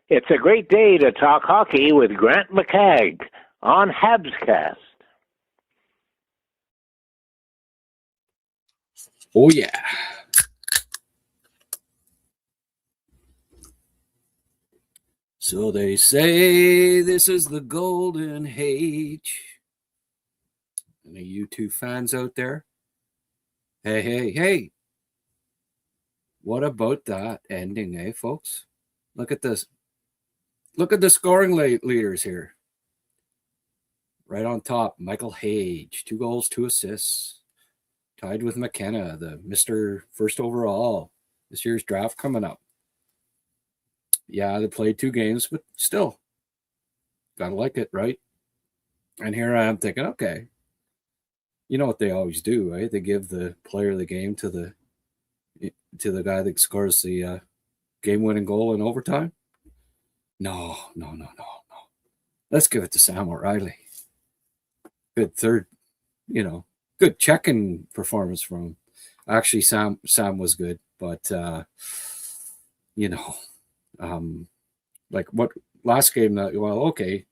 It's a great day to talk hockey with Grant McCagg on HabsCast. Oh, yeah. So they say this is the golden Hage. Any you two fans out there? Hey. What about that ending, eh, folks? Look at this. Look at the scoring leaders here. Right on top, Michael Hage, 2 goals, 2 assists. Tied with McKenna, the Mr. First overall. This year's draft coming up. Yeah, they played 2 games, but still, gotta like it, right? And here I am thinking, okay, you know what they always do, right? They give the player of the game to the guy that scores the game-winning goal in overtime. No. Let's give it to Sam O'Reilly. Good third, good checking performance from him. Actually, Sam was good, but like what last game that okay,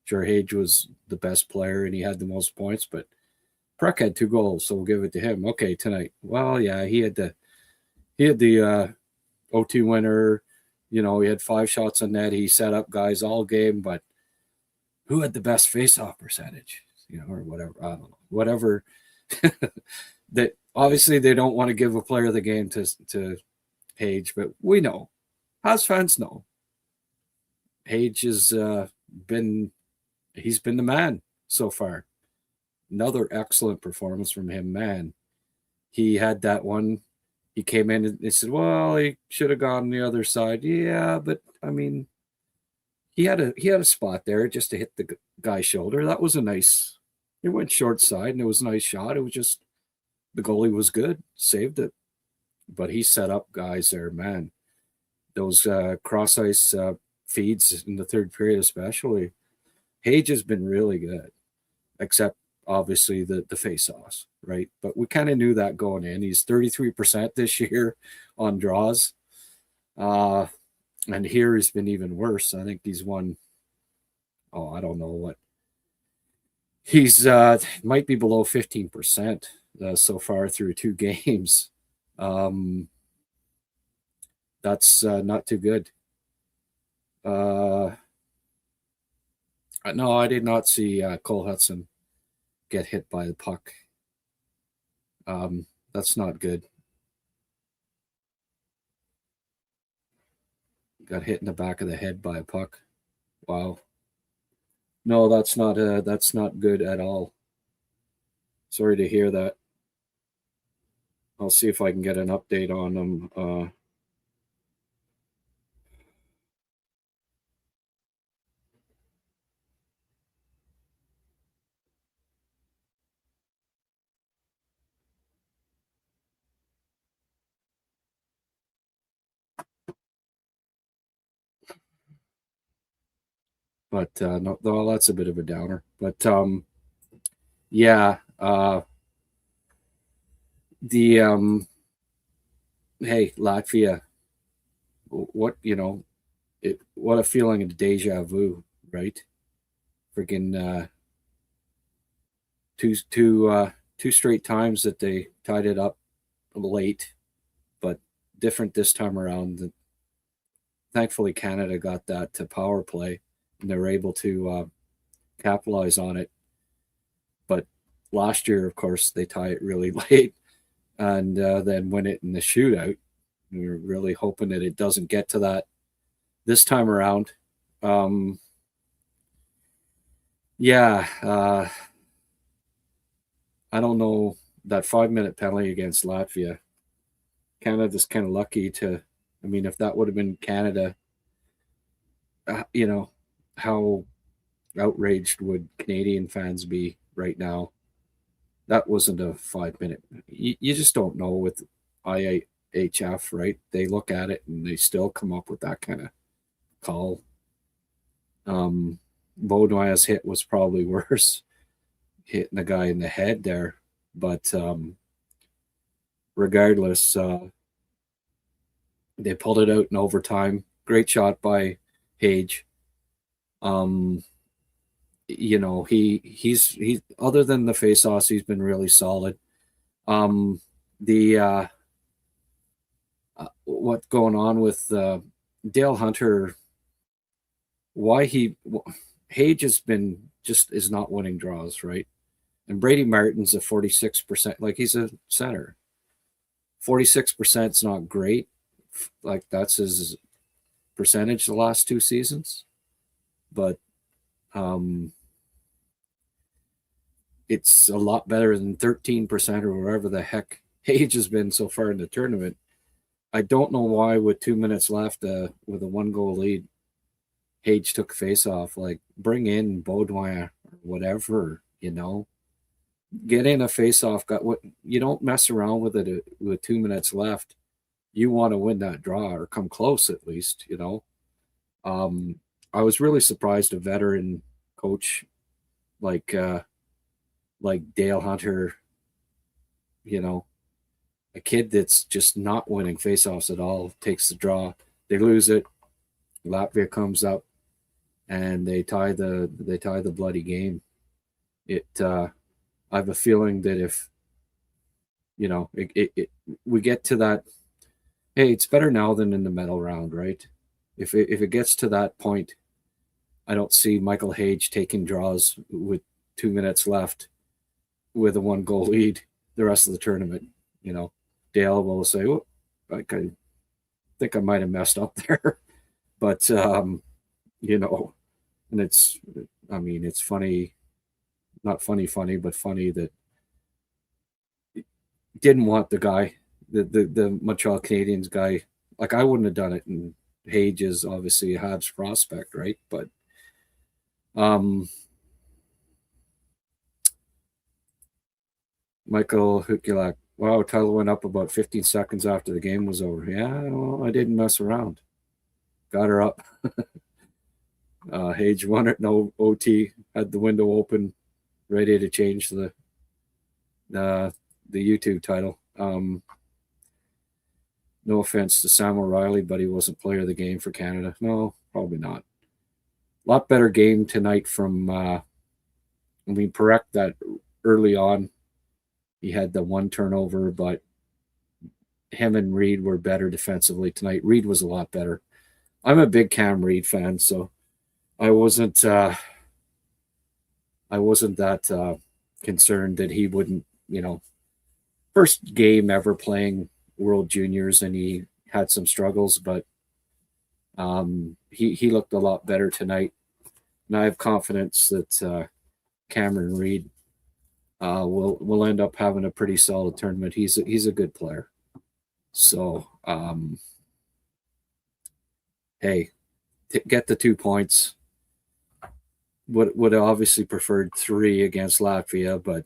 sure Hage was the best player and he had the most points, but Preck had 2 goals, so we'll give it to him. Okay, tonight. Well, yeah, he had the OT winner. He had 5 shots on net. He set up guys all game, but who had the best face-off percentage? Or whatever. I don't know. Whatever. That obviously they don't want to give a player of the game to Hage, but we know. Habs fans know. Hage has been the man so far. Another excellent performance from him, man. He had that one. He came in and they said, well, he should have gone the other side. Yeah, but I mean, he had a spot there just to hit the guy's shoulder. That was a nice. It went short side and it was a nice shot. It was just the goalie was good, saved it, but he set up guys there, man. Those cross ice feeds in the third period, especially. Hage has been really good, except obviously the face-offs, right? But we kind of knew that going in. He's 33% this year on draws. And here he's been even worse. I think he's won, I don't know what. He's might be below 15% so far through 2 games. That's not too good. No, I did not see Cole Hudson get hit by the puck. That's not good. Got hit in the back of the head by a puck. Wow. No, that's not good at all. Sorry to hear that. I'll see if I can get an update on him. But no, that's a bit of a downer. But yeah, hey, Latvia, what what a feeling of deja vu, right? Freaking two straight times that they tied it up late, but different this time around. Thankfully, Canada got that to power play, and they were able to capitalize on it. But last year, of course, they tie it really late and then win it in the shootout. We were really hoping that it doesn't get to that this time around. Yeah, I don't know, that 5-minute penalty against Latvia. Canada's kind of lucky to. I mean, if that would have been Canada, how outraged would Canadian fans be right now? That wasn't a 5-minute. You just don't know with IHF, right? They look at it and they still come up with that kind of call. Beaudoin's hit was probably worse, hitting the guy in the head there. But regardless, they pulled it out in overtime. Great shot by Hage. He's other than the face-offs, he's been really solid. The what's going on with Dale Hunter? Hage has been is not winning draws, right? And Brady Martin's a 46%, like he's a center. 46% is not great. Like that's his percentage the last 2 seasons. But it's a lot better than 13% or wherever the heck Hage has been so far in the tournament. I don't know why with 2 minutes left with a 1-goal lead, Hage took face off. Like bring in Baudouin or whatever, get in a face off. You don't mess around with it with 2 minutes left. You want to win that draw or come close at least, I was really surprised a veteran coach like Dale Hunter, a kid that's just not winning faceoffs at all, takes the draw. They lose it. Latvia comes up and they tie the bloody game. I have a feeling that if we get to that, hey, it's better now than in the medal round, right? If it gets to that point, I don't see Michael Hage taking draws with 2 minutes left with a 1-goal lead the rest of the tournament. Dale will say, "Oh, I think I might have messed up there," but and it's funny, not funny, but funny that didn't want the guy, the Montreal Canadiens guy. Like I wouldn't have done it, and Hage is obviously a Habs prospect, right? But Michael Hukulak, wow, Tyler went up about 15 seconds after the game was over. Yeah, well, I didn't mess around. Got her up. Hage won it, no OT, had the window open, ready to change the YouTube title. No offense to Sam O'Reilly, but he wasn't player of the game for Canada. No, probably not. A lot better game tonight from Perek that early on. He had the 1 turnover, but him and Reed were better defensively tonight. Reed was a lot better. I'm a big Cam Reed fan, so I wasn't that concerned that he wouldn't, first game ever playing World Juniors, and he had some struggles, but he looked a lot better tonight. And I have confidence that Cameron Reed will end up having a pretty solid tournament. He's a good player. So, hey, get the 2 points. Would have obviously preferred 3 against Latvia, but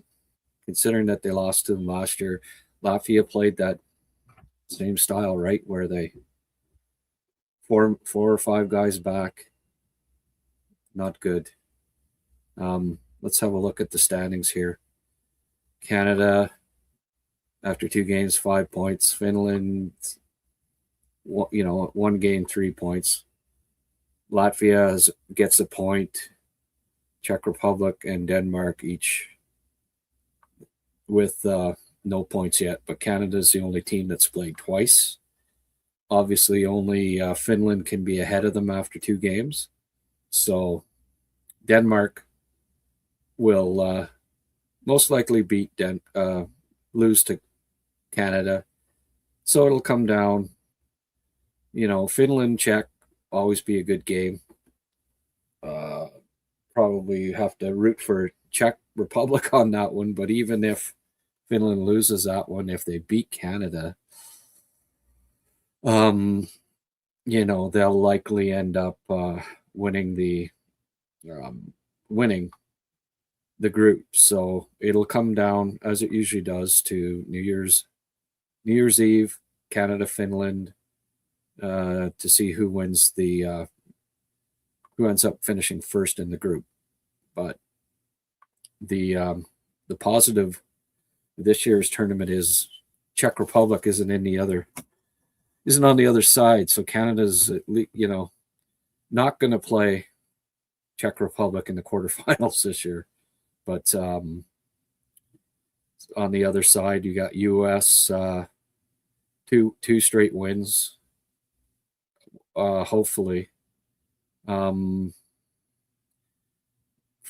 considering that they lost to them last year, Latvia played that same style, right, where they 4 or 5 guys back. Not good. Let's have a look at the standings here. Canada, after 2 games, 5 points. Finland, 1 game, 3 points. Latvia gets a point. Czech Republic and Denmark each with no points yet, but Canada's the only team that's played twice. Obviously, only Finland can be ahead of them after 2 games. So Denmark will most likely lose to Canada. So it'll come down. Finland, Czech, always be a good game. Probably have to root for Czech Republic on that one, but even if Finland loses that one, if they beat Canada, they'll likely end up winning the group. So it'll come down, as it usually does, to New Year's Eve, Canada, Finland, to see who wins who ends up finishing first in the group. But the positive this year's tournament is Czech Republic isn't on the other side. So Canada's, not going to play Czech Republic in the quarterfinals this year. But on the other side, you got U.S. Two straight wins. Hopefully, for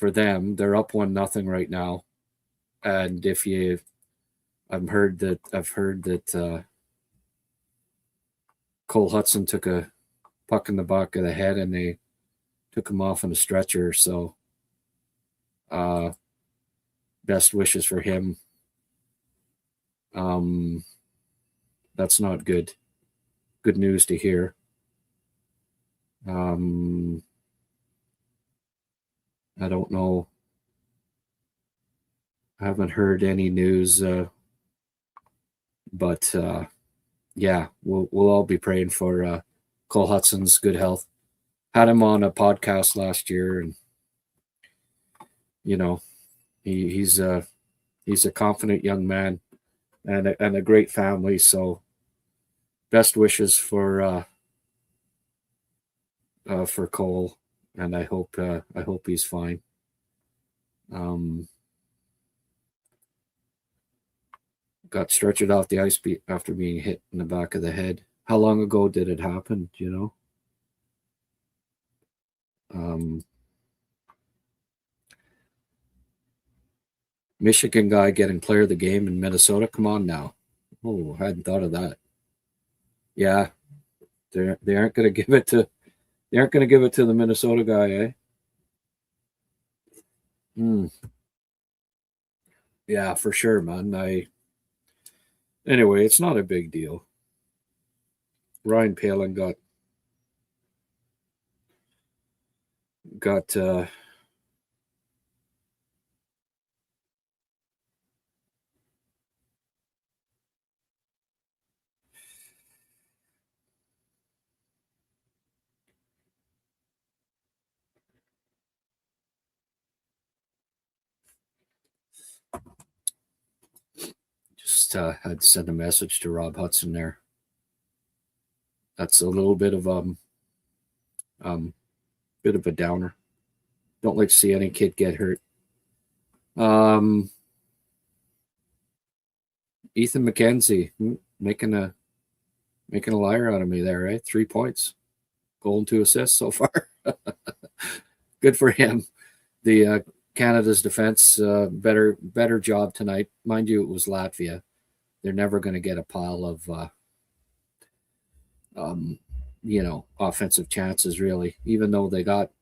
them, they're up 1-0 right now. And I've heard that Cole Hudson took a puck in the back of the head, and they took him off on a stretcher. So, best wishes for him. That's not good. Good news to hear. I don't know. I haven't heard any news, but yeah, we'll all be praying for Cole Hudson's good health. Had him on a podcast last year, and he's a confident young man and a great family. So, best wishes for Cole, and I hope he's fine. Got stretchered off the ice after being hit in the back of the head. How long ago did it happen? Do you know? Michigan guy getting player of the game in Minnesota. Come on now. Oh, I hadn't thought of that. Yeah, they aren't going to give it to the Minnesota guy, eh? Yeah, for sure, man. Anyway, it's not a big deal. Ryan Palin got just had to send a message to Rob Hudson there. That's a little bit of a downer. Don't like to see any kid get hurt. Ethan McKenzie making a liar out of me there, right? 3 points, goal and 2 assists so far. Good for him. The Canada's defense better job tonight. Mind you, it was Latvia. They're never going to get a pile of offensive chances, really, even though they got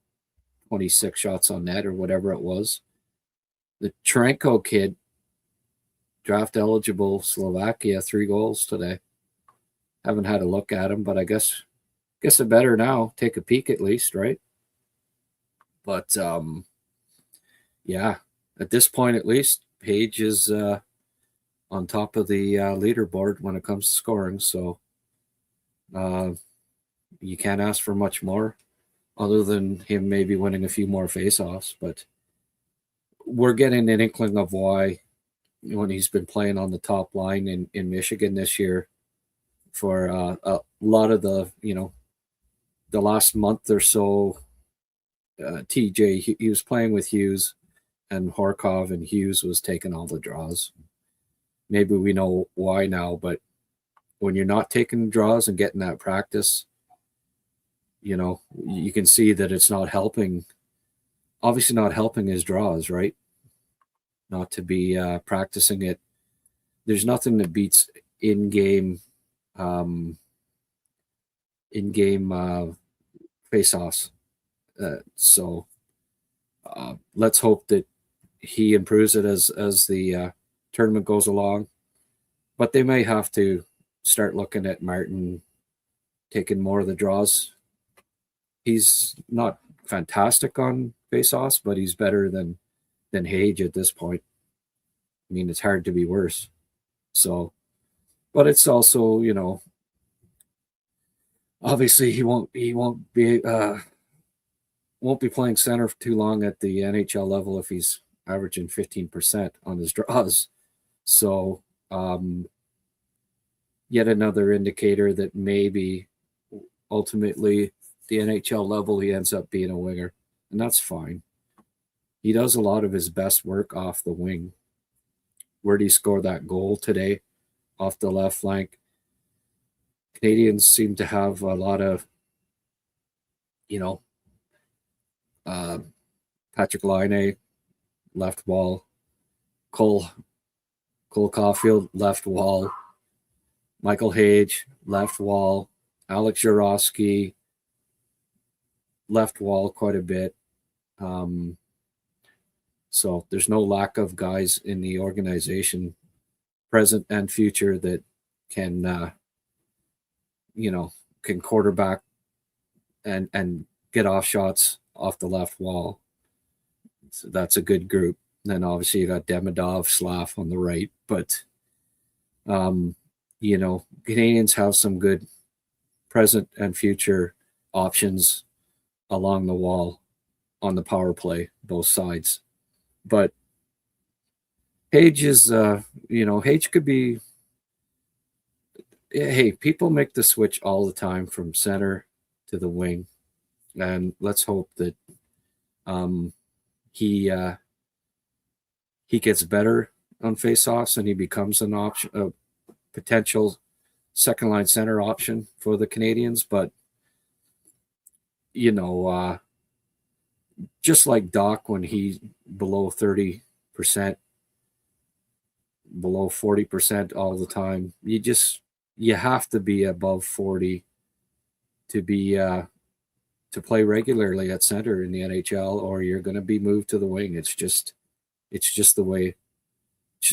26 shots on net or whatever it was. The Trenko kid, draft eligible Slovakia, 3 goals today. Haven't had a look at him, but I guess it better now. Take a peek at least, right? But yeah, at this point at least, Hage is on top of the leaderboard when it comes to scoring. So you can't ask for much more other than him maybe winning a few more faceoffs. But we're getting an inkling of why, when he's been playing on the top line in Michigan this year for a lot of the last month or so. TJ, he was playing with Hughes and Horkov, and Hughes was taking all the draws. Maybe we know why now, but when you're not taking draws and getting that practice, you can see that it's not helping. Obviously not helping his draws, right? Not to be practicing it. There's nothing that beats in-game face-offs. So let's hope that he improves it as the tournament goes along. But they may have to start looking at Martin taking more of the draws. He's not fantastic on face-offs, but he's better than Hage at this point. I mean, it's hard to be worse. So, but it's also, obviously he won't be playing center for too long at the NHL level if he's averaging 15% on his draws. So, yet another indicator that maybe ultimately the NHL level, he ends up being a winger, and that's fine. He does a lot of his best work off the wing. Where did he score that goal today? Off the left flank. Canadians seem to have a lot of, Patrick Laine, left wall. Cole Caulfield, left wall. Michael Hage, left wall. Alex Jarosky, left wall quite a bit. So there's no lack of guys in the organization, present and future, that can, can quarterback and get off shots off the left wall. So that's a good group. Then obviously you got Demidov, Slav on the right, but Canadians have some good present and future options along the wall on the power play, both sides. But Hage is, Hage could be. Hey, people make the switch all the time from center to the wing, and let's hope that he gets better on faceoffs and he becomes an option, a potential second line center option for the Canadians. But just like Doc, when he's below 30%, below 40% all the time, you have to be above 40 to be to play regularly at center in the NHL, or you're going to be moved to the wing. It's just the way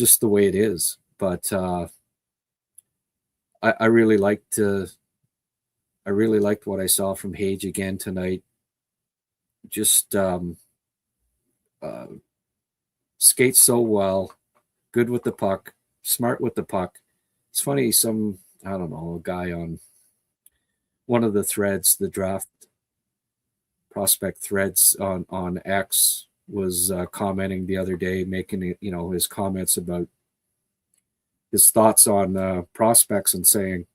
it is. But I really liked what I saw from Hage again tonight. Just skates so well, good with the puck, smart with the puck. It's funny, a guy on one of the threads, the draft prospect threads on X, was commenting the other day, making his comments about his thoughts on prospects, and saying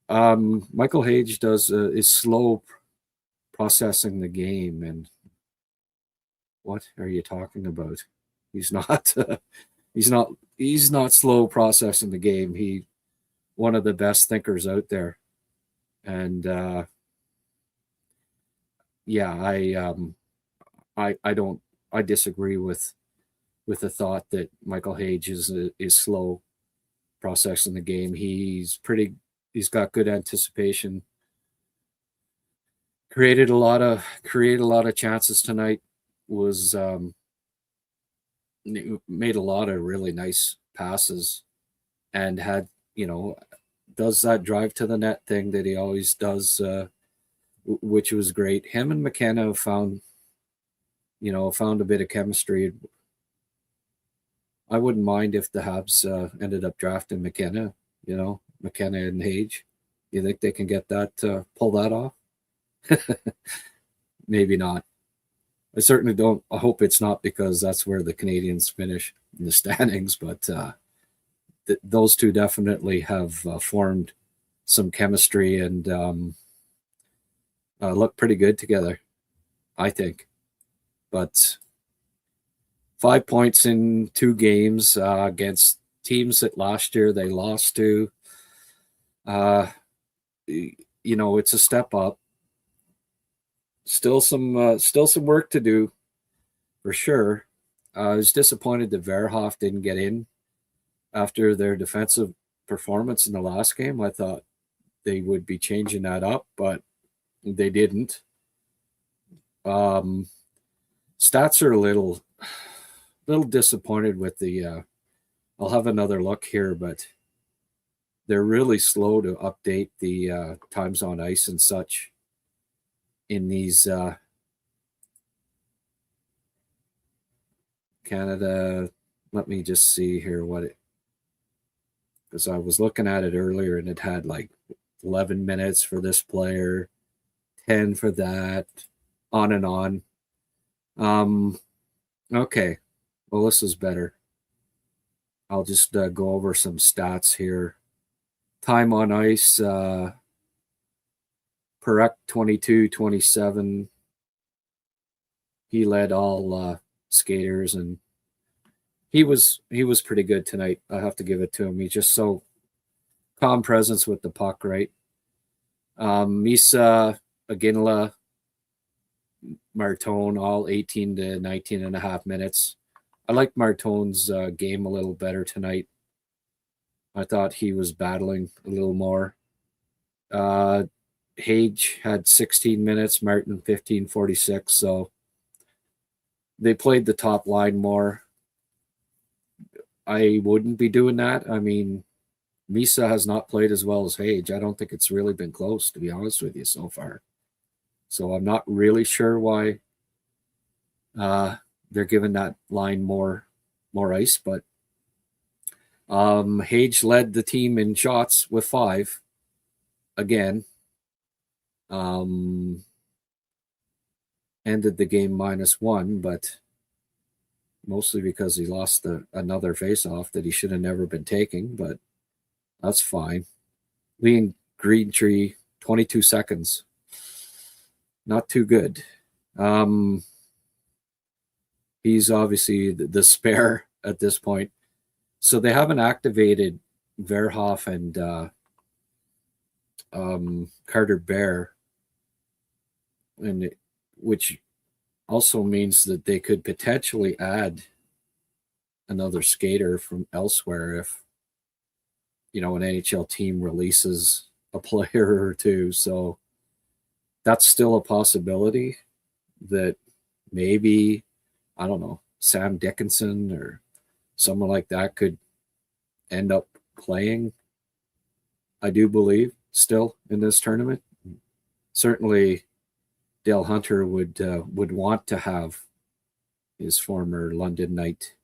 Michael Hage is slow processing the game. And what are you talking about? He's not he's not slow processing the game. He one of the best thinkers out there. And I disagree with the thought that Michael Hage is slow processing the game. He's got good anticipation. Created a lot of chances tonight. Made a lot of really nice passes, and had, does that drive to the net thing that he always does, which was great. Him and McKenna found a bit of chemistry. I wouldn't mind if the Habs ended up drafting McKenna, McKenna and Hage. You think they can get that, pull that off? Maybe not. I certainly don't. I hope it's not, because that's where the Canadians finish in the standings. But those two definitely have formed some chemistry and look pretty good together, I think. But 5 points in 2 games against teams that last year they lost to. It's a step up. Still some work to do, for sure. I was disappointed that Verhoff didn't get in after their defensive performance in the last game. I thought they would be changing that up, but they didn't. Stats are a little disappointed with the. I'll have another look here, but they're really slow to update the times on ice and such in these Canada. Let me just see here because I was looking at it earlier and it had like 11 minutes for this player, 10 for that, on and on. Okay, well, this is better. I'll just go over some stats here. Time on ice, Perek 22-27. He led all skaters, and he was pretty good tonight. I have to give it to him. He's just so calm presence with the puck, right? Misa, Aginla, Martone, all 18 to 19 and a half minutes. I like Martone's game a little better tonight. I thought he was battling a little more. Hage had 16 minutes, Martin 15:46. So they played the top line more. I wouldn't be doing that. I mean, Misa has not played as well as Hage. I don't think it's really been close, to be honest with you, so far. So I'm not really sure why they're giving that line more ice, but Hage led the team in shots with 5 again. Ended the game -1, but mostly because he lost another faceoff that he should have never been taking, but that's fine. Lean Greentree, 22 seconds. Not too good. He's obviously the spare at this point. So they haven't activated Verhoff and Carter Bear, which also means that they could potentially add another skater from elsewhere if, an NHL team releases a player or two. So that's still a possibility that maybe, I don't know, Sam Dickinson or someone like that could end up playing, I do believe, still in this tournament. Certainly Dale Hunter would want to have his former London Knight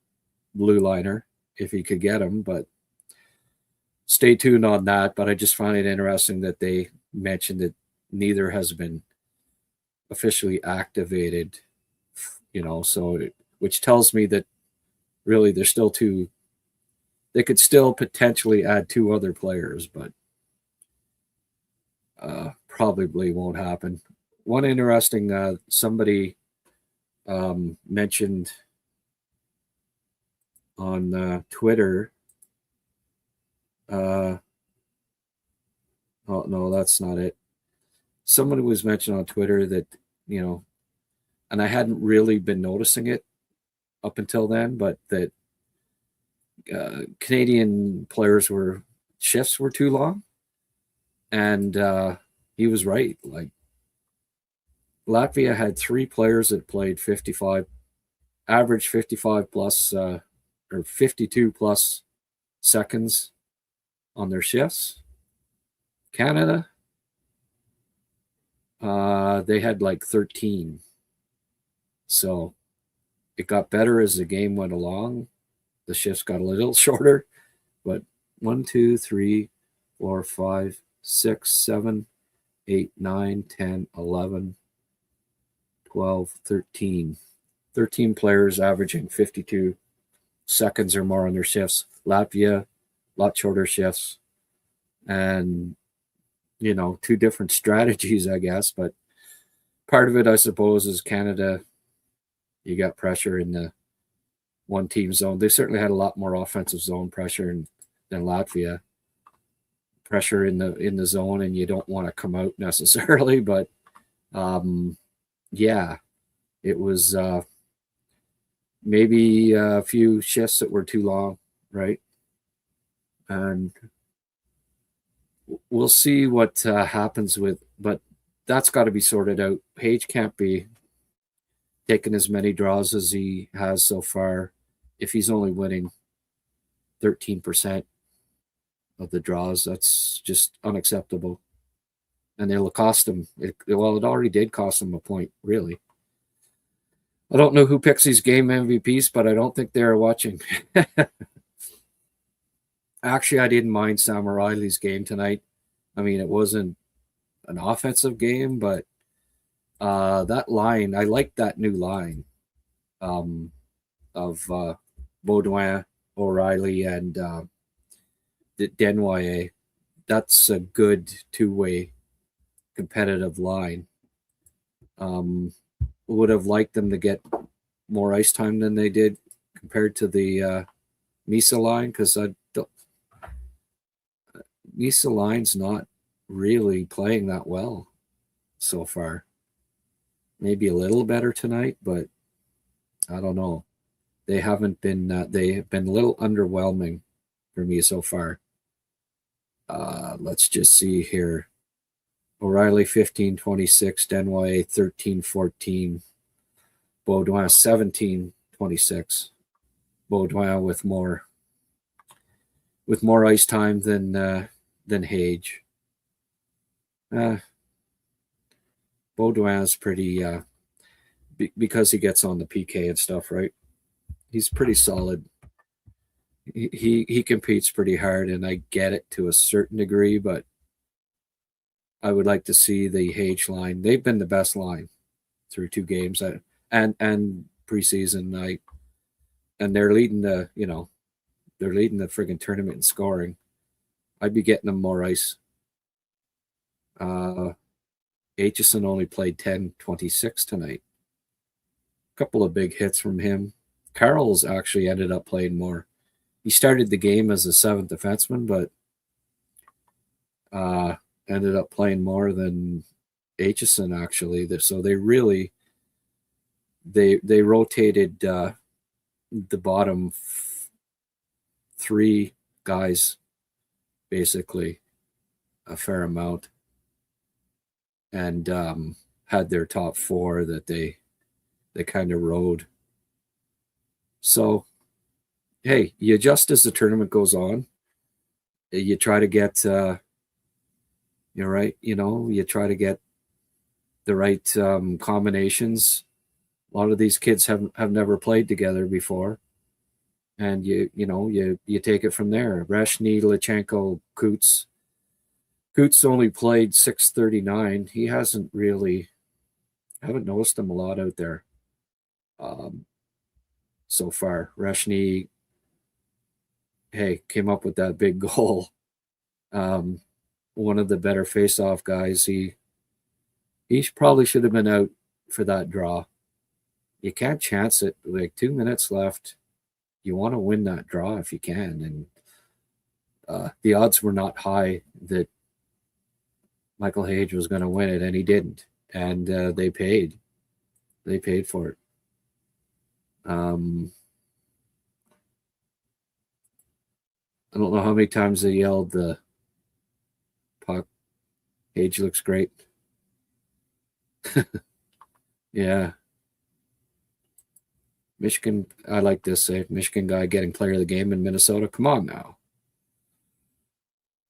blue liner if he could get him, but stay tuned on that. But I just find it interesting that they mentioned that neither has been officially activated, which tells me that really there's still they could still potentially add 2 other players, but probably won't happen. One interesting, somebody mentioned on Twitter. Oh, no, that's not it. Someone was mentioned on Twitter that, and I hadn't really been noticing it up until then, but that Canadian players shifts were too long. And he was right. Like, Latvia had 3 players that played 55, average 55 plus or 52 plus seconds on their shifts. Canada, they had like 13. So it got better as the game went along. The shifts got a little shorter, but 1, 2, 3, 4, 5, 6, 7, 8, 9, 10, 11, 12, 13. 13 players averaging 52 seconds or more on their shifts. Latvia, a lot shorter shifts. And, 2 different strategies, I guess. But part of it, I suppose, is Canada. You got pressure in the one-team zone. They certainly had a lot more offensive zone pressure than Latvia. Pressure in the zone, and you don't want to come out necessarily. But, yeah, it was maybe a few shifts that were too long, right? And we'll see what happens but that's got to be sorted out. Hage can't be taking as many draws as he has so far if he's only winning 13% of the draws. That's just unacceptable. And it'll cost him. It already did cost him a point, really. I don't know who picks these game MVPs, but I don't think they're watching. Actually, I didn't mind Sam O'Reilly's game tonight. I mean, it wasn't an offensive game, but that line, I like that new line of Baudouin, O'Reilly, and Desnoyers. That's a good two-way competitive line. Would have liked them to get more ice time than they did compared to the Misa line, because Misa line's not really playing that well so far. Maybe a little better tonight, but I don't know. They haven't been. They have been a little underwhelming for me so far. Let's just see here. O'Reilly 15-26, Denway 13-14, Baudouin 17-26. Baudouin with more ice time than Hage. Baudouin's pretty because he gets on the PK and stuff, right? He's pretty solid. He competes pretty hard, and I get it to a certain degree, but I would like to see the Hage line. They've been the best line through 2 games, and preseason. And they're leading the friggin' tournament in scoring. I'd be getting them more ice. Aitchison only played 10-26 tonight. A couple of big hits from him. Carroll's actually ended up playing more. He started the game as a 7th defenseman, but ended up playing more than Aitchison actually. So they really they rotated the bottom 3 guys basically a fair amount, and had their top 4 that they kind of rode. So hey, you adjust as the tournament goes on. You try to get you try to get the right combinations. A lot of these kids have never played together before, and you take it from there. Reshny, Lachenko, Coots. Coots only played 639. He hasn't really. I haven't noticed him a lot out there so far. Reshny, hey, came up with that big goal. One of the better face-off guys. He probably should have been out for that draw. You can't chance it. Like 2 minutes left. You want to win that draw if you can. And the odds were not high that Michael Hage was going to win it, and he didn't. And they paid. They paid for it. I don't know how many times they yelled the puck. Hage looks great. Yeah. Michigan, I like this. Michigan guy getting player of the game in Minnesota. Come on now.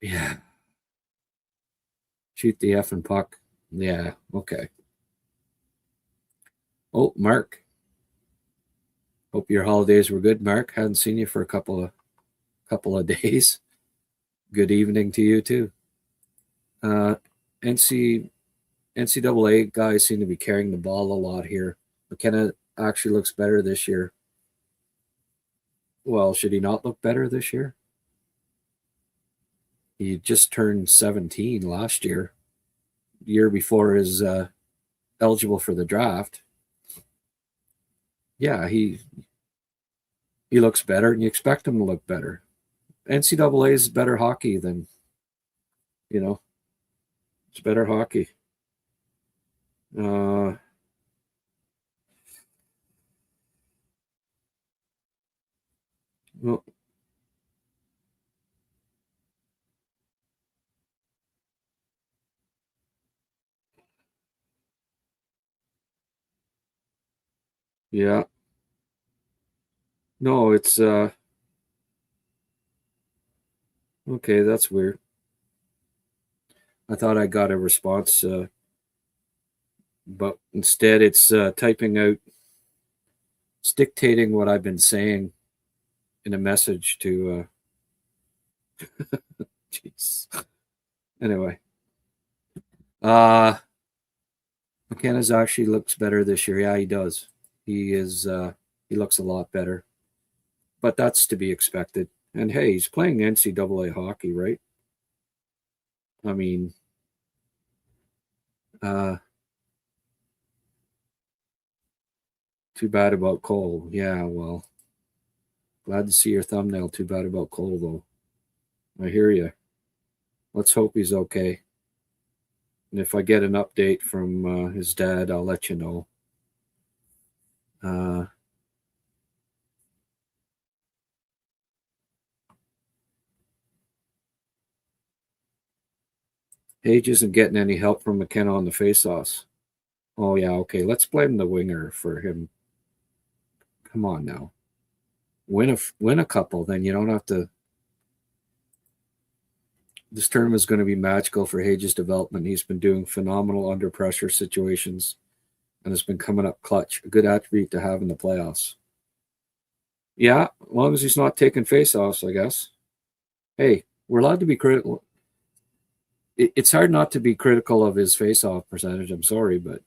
Yeah. Shoot the effing puck. Yeah, okay. Oh, Mark. Hope your holidays were good, Mark. Hadn't seen you for a couple of days. Good evening to you too. NCAA guys seem to be carrying the ball a lot here. McKenna actually looks better this year. Well, should he not look better this year? He just turned 17 last year. Year before is eligible for the draft. Yeah, he looks better, and you expect him to look better. NCAA is better hockey than, it's better hockey. Well, yeah. No, it's okay, that's weird. I thought I got a response, but instead it's typing out, it's dictating what I've been saying in a message to jeez. Anyway. McKenna's actually looks better this year. Yeah, he does. He looks a lot better. But that's to be expected. And hey, he's playing NCAA hockey, right? I mean, Too bad about Cole. Yeah, well, glad to see your thumbnail. Too bad about Cole, though. I hear you. Let's hope he's okay. And if I get an update from his dad, I'll let you know. Hage isn't getting any help from McKenna on the faceoffs. Oh, yeah, okay. Let's blame the winger for him. Come on now. Win a couple, then you don't have to. This term is going to be magical for Hage's development. He's been doing phenomenal under pressure situations and has been coming up clutch. A good attribute to have in the playoffs. Yeah, as long as he's not taking faceoffs, I guess. Hey, we're allowed to be critical. It's hard not to be critical of his faceoff percentage. I'm sorry, but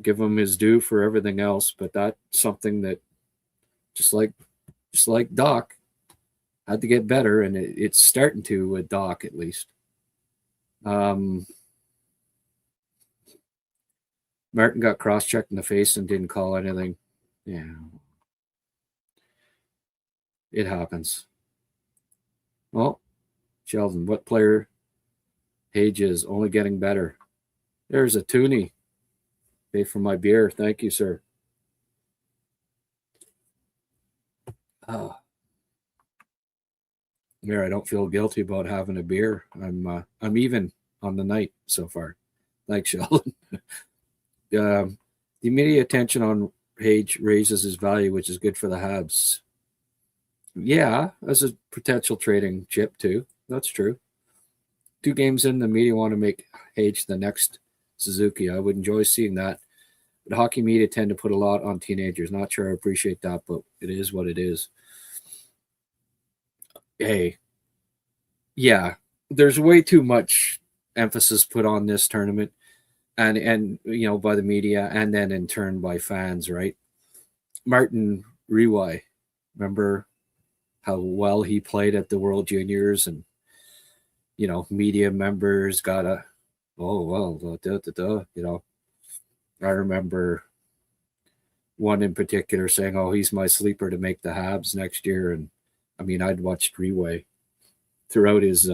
give him his due for everything else. But that's something that, just like Doc, had to get better, and it's starting to with Doc at least. Martin got cross-checked in the face and didn't call anything. Yeah, it happens. Well, Sheldon, what player? Hage is only getting better. There's a toonie. Pay for my beer. Thank you, sir. There, I don't feel guilty about having a beer. I'm even on the night so far. Thanks, Sheldon. The immediate attention on Hage raises his value, which is good for the Habs. Yeah, as a potential trading chip too. That's true. 2 games in, the media want to make Hage the next Suzuki. I would enjoy seeing that. But hockey media tend to put a lot on teenagers. Not sure I appreciate that, but it is what it is. Hey, yeah, there's way too much emphasis put on this tournament, and by the media, and then in turn by fans, right? Martin Riwai, remember how well he played at the World Juniors, and media members gotta, oh well, I remember one in particular saying, "Oh, he's my sleeper to make the Habs next year," and I mean, I'd watched Riwai throughout his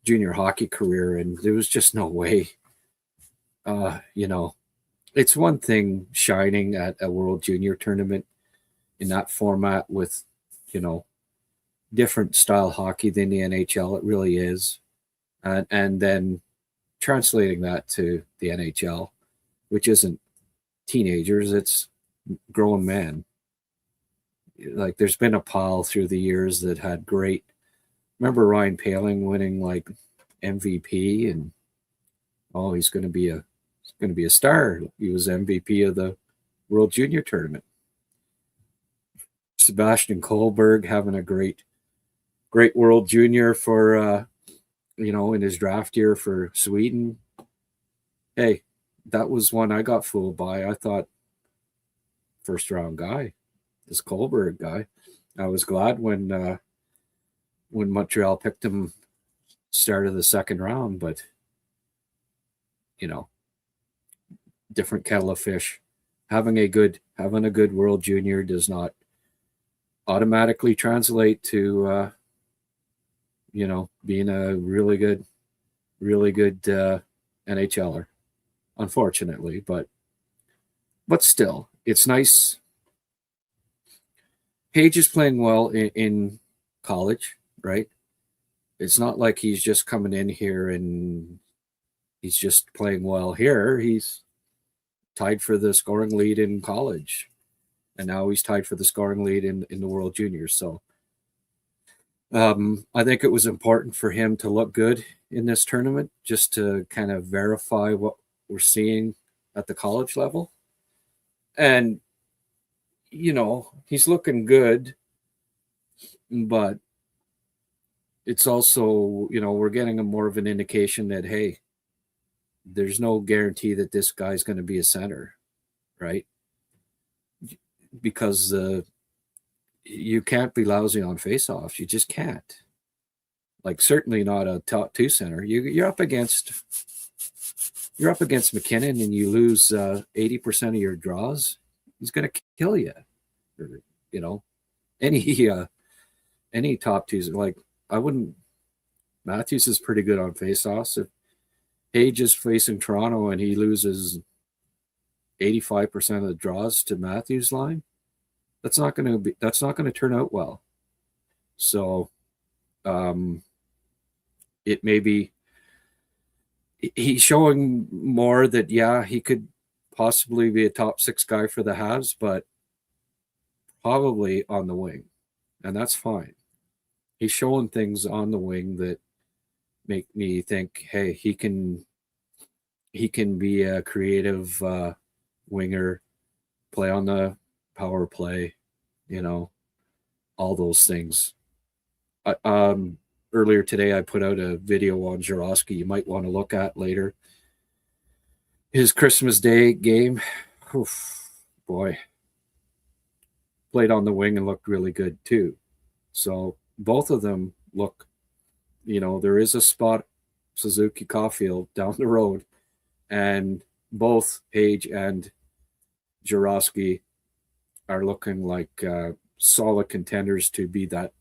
junior hockey career, and there was just no way. It's one thing shining at a World Junior tournament in that format with, different style hockey than the NHL. It really is. And then translating that to the NHL, which isn't teenagers, it's grown men. Like, there's been a pile through the years that had great. Remember Ryan Poehling winning like MVP, and he's going to be a star. He was MVP of the World Junior tournament. Sebastian Kohlberg having a great World Junior for in his draft year for Sweden. Hey, that was one I got fooled by. I thought first round guy, this Kohlberg guy. I was glad when Montreal picked him start of the second round, but different kettle of fish. Having a good World Junior does not automatically translate to being a really good NHLer, unfortunately. But still, it's nice. Hage is playing well in college, right? It's not like he's just coming in here and he's just playing well here. He's tied for the scoring lead in college, and now he's tied for the scoring lead in the World Juniors. So I think it was important for him to look good in this tournament, just to kind of verify what we're seeing at the college level. And, he's looking good, but it's also, we're getting a more of an indication that, hey, there's no guarantee that this guy's going to be a center, right? Because you can't be lousy on faceoffs. You just can't. like certainly not a top 2 center. You're up against McKinnon and you lose 80% of your draws. He's going to kill you. Or, you know, any top 2s. Like I wouldn't. Matthews is pretty good on faceoffs. If Hage is facing Toronto and he loses 85% of the draws to Matthews' line, that's not going to turn out well. So, it may be he's showing more that he could possibly be a top 6 guy for the Habs, but probably on the wing, and that's fine. He's showing things on the wing that make me think, hey, he can be a creative winger, play on the power play, all those things. Earlier today, I put out a video on Jarosky you might want to look at later. His Christmas Day game, boy, played on the wing and looked really good too. So both of them look, there is a spot, Suzuki Caulfield down the road, and both Hage and Jarosky are looking like solid contenders to be that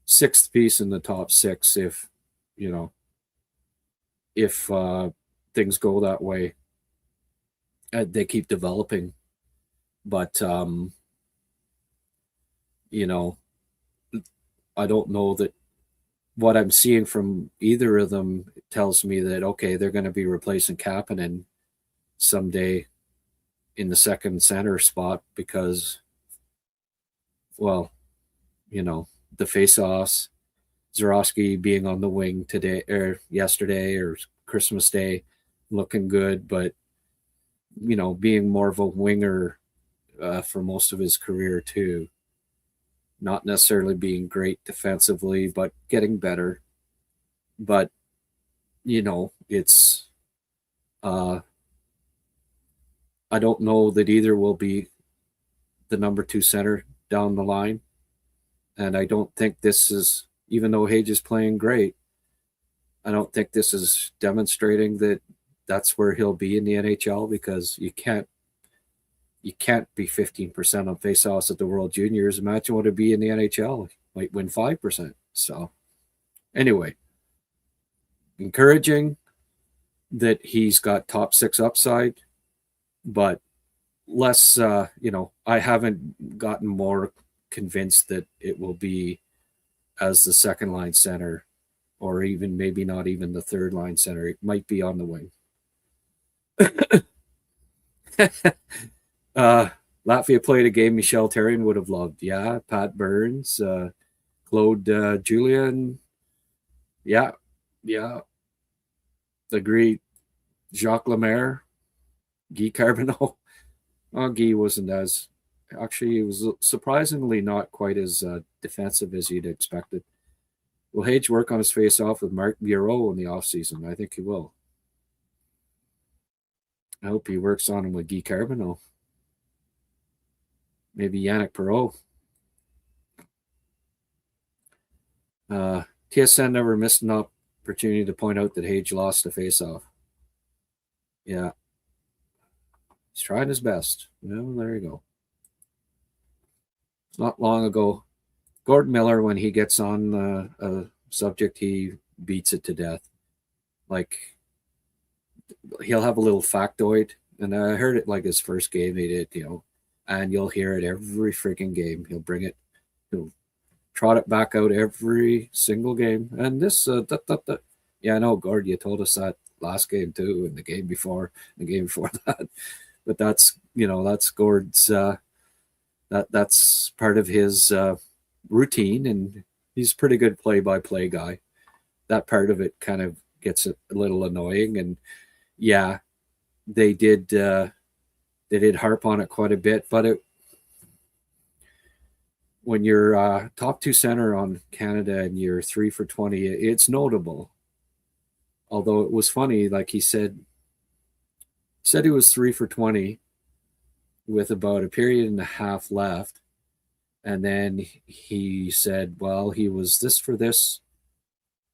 6th piece in the top 6 if things go that way. They keep developing. But, I don't know that what I'm seeing from either of them tells me that, okay, they're going to be replacing Kapanen someday in the second center spot because, well, the face-offs, Zarowski being on the wing today or yesterday or Christmas Day, looking good, but being more of a winger for most of his career too. Not necessarily being great defensively, but getting better. But it's I don't know that either will be the number 2 center down the line. And I don't think this is, even though Hage is playing great, I don't think this is demonstrating that that's where he'll be in the NHL, because you can't be 15% on faceoffs at the World Juniors. Imagine what it'd be in the NHL. He might win 5%. So anyway, encouraging that he's got top 6 upside, but less, I haven't gotten more convinced that it will be as the second line center, or even maybe not even the third line center. It might be on the wing. Latvia played a game Michel Therrien would have loved. Yeah, Pat Burns, Claude Julien. Yeah. Agreed. Jacques Lemaire, Guy Carbonneau. Guy wasn't as... Actually, he was surprisingly not quite as defensive as you'd expected. Will Hage work on his face-off with Marc Bureau in the offseason? I think he will. I hope he works on him with Guy Carbonneau. Maybe Yannick Perreault. TSN never missed an opportunity to point out that Hage lost a face-off. Yeah. He's trying his best. Well, there you go. Not long ago, Gordon Miller, when he gets on a subject, he beats it to death. Like, he'll have a little factoid, and I heard it like his first game he did, and you'll hear it every freaking game. He'll bring it, he'll trot it back out every single game. And this, yeah, I know, Gord, you told us that last game too, and the game before that. But that's, that's Gord's... That's part of his routine, and he's a pretty good play-by-play guy. That part of it kind of gets a little annoying, and yeah, they did harp on it quite a bit. But when you're top 2 center on Canada and you're 3 for 20, it's notable. Although it was funny, like he said he was 3 for 20. With about a period and a half left. And then he said, well, he was this for this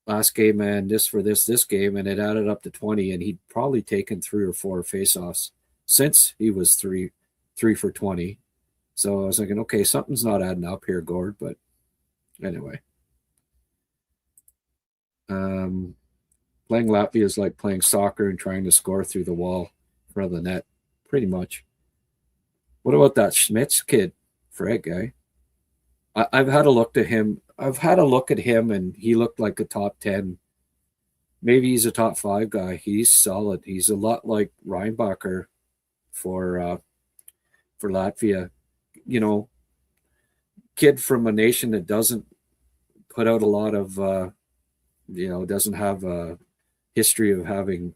last game and this for this game, and it added up to 20, and he'd probably taken 3 or 4 faceoffs since he was three for 20. So I was thinking, okay, something's not adding up here, Gord. But anyway, playing Latvia is like playing soccer and trying to score through the wall in front of the net, pretty much. What about that Schmitz kid, Fred guy? I've had a look at him. And he looked like a top 10. Maybe he's a top 5 guy. He's solid. He's a lot like Reinbacher for Latvia. You know, kid from a nation that doesn't put out a lot of, doesn't have a history of having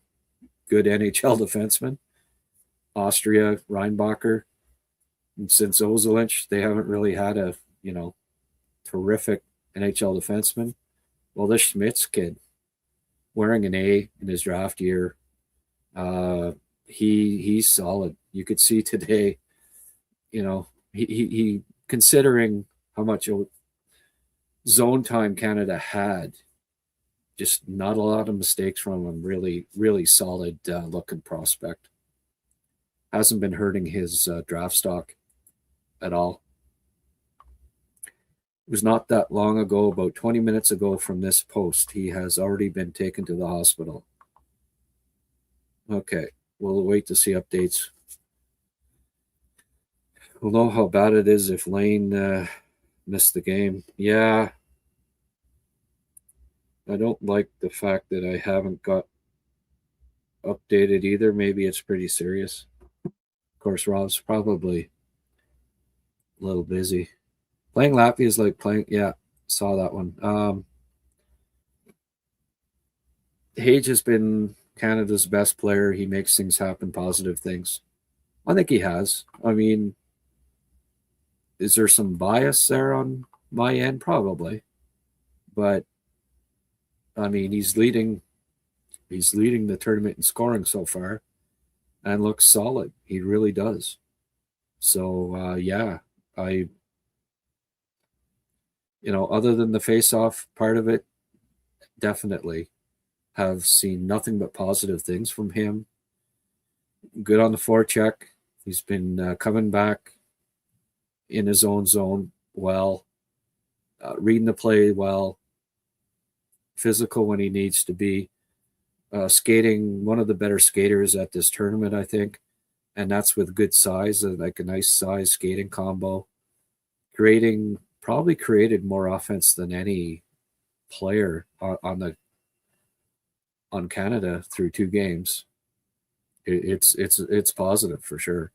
good NHL defensemen. Austria, Reinbacher, and since Ozelinch, they haven't really had a, terrific NHL defenseman. Well, this Schmitz kid, wearing an A in his draft year, he's solid. You could see today, he considering how much zone time Canada had, just not a lot of mistakes from him. Really, really solid looking prospect. Hasn't been hurting his draft stock at all. It was not that long ago, about 20 minutes ago from this post, he has already been taken to the hospital. Okay, we'll wait to see updates. We'll know how bad it is if Lane missed the game. Yeah, I don't like the fact that I haven't got updated either. Maybe it's pretty serious. Of course, Rob's probably a little busy. Playing Latvia is like playing, yeah, saw that one. Hage has been Canada's best player. He makes things happen, positive things. I think he has. I mean, is there some bias there on my end? Probably. But, I mean, he's leading the tournament in scoring so far and looks solid. He really does. So, yeah, other than the face-off part of it, definitely have seen nothing but positive things from him. Good on the forecheck. He's been coming back in his own zone well, reading the play well, physical when he needs to be, skating, one of the better skaters at this tournament, I think, and that's with good size, like a nice size skating combo. Probably created more offense than any player on Canada through 2 games. It's positive for sure.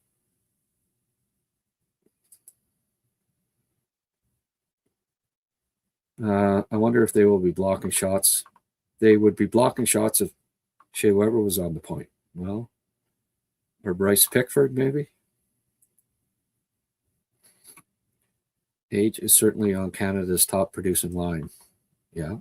I wonder if they will be blocking shots. They would be blocking shots if Shea Weber was on the point. Well, or Bryce Pickford maybe. Hage is certainly on Canada's top producing line. Yeah.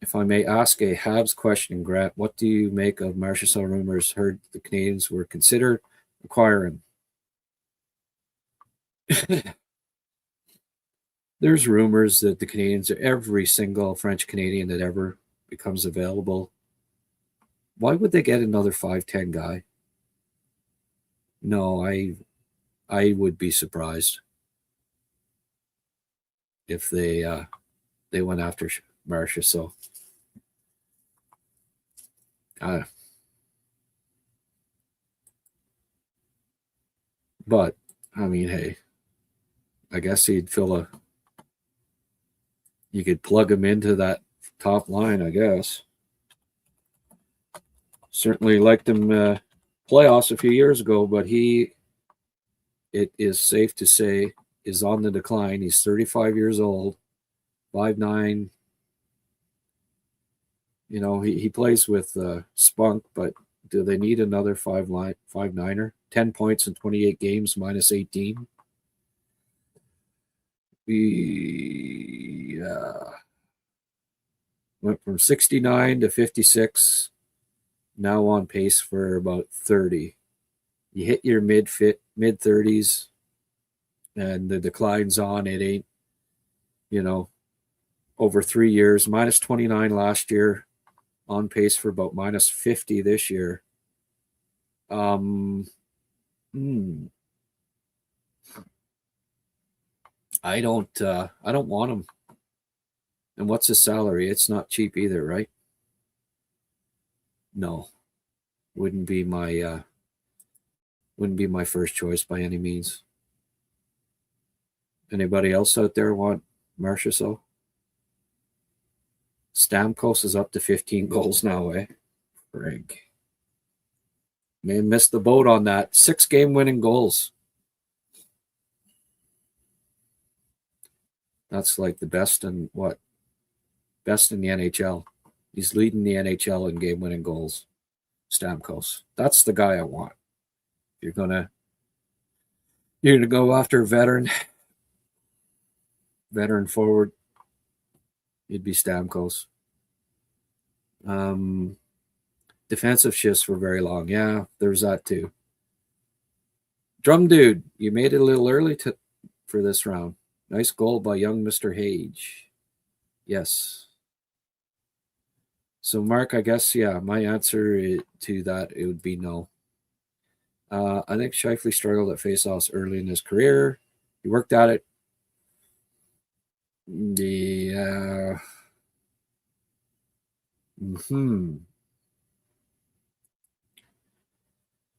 If I may ask a Habs question, Grant, what do you make of Marchessault rumors heard the Canadians were considered acquiring? There's rumors that the Canadians, every single French Canadian that ever becomes available, why would they get another 5'10" guy? No, I would be surprised if they went after Marchessault. But I mean, hey, I guess you could plug him into that top line, I guess. Certainly liked him playoffs a few years ago, but it is safe to say, is on the decline. He's 35 years old, 5'9". He plays with spunk, but do they need another 5'9"er? 10 points in 28 games, minus 18. Went from 69 to 56, now on pace for about 30. You hit your mid 30s and the decline's on. It ain't, over 3 years, minus 29 last year, on pace for about minus 50 this year. I don't want him. And what's his salary? It's not cheap either, right? No, wouldn't be my first choice by any means. Anybody else out there want Marchessault? Stamkos is up to 15 goals now, eh? Frig. May have missed the boat on that. 6 game winning goals. That's like the best in what? Best in the NHL. He's leading the NHL in game winning goals. Stamkos. That's the guy I want. You're gonna go after a veteran forward. It'd be Stamkos. Defensive shifts for very long. Yeah, there's that too. Drum Dude, you made it a little early for this round. Nice goal by young Mr. Hage. Yes. So, Mark, I guess, yeah, my answer to that, it would be no. I think Scheifele struggled at faceoffs early in his career. He worked at it. Yeah.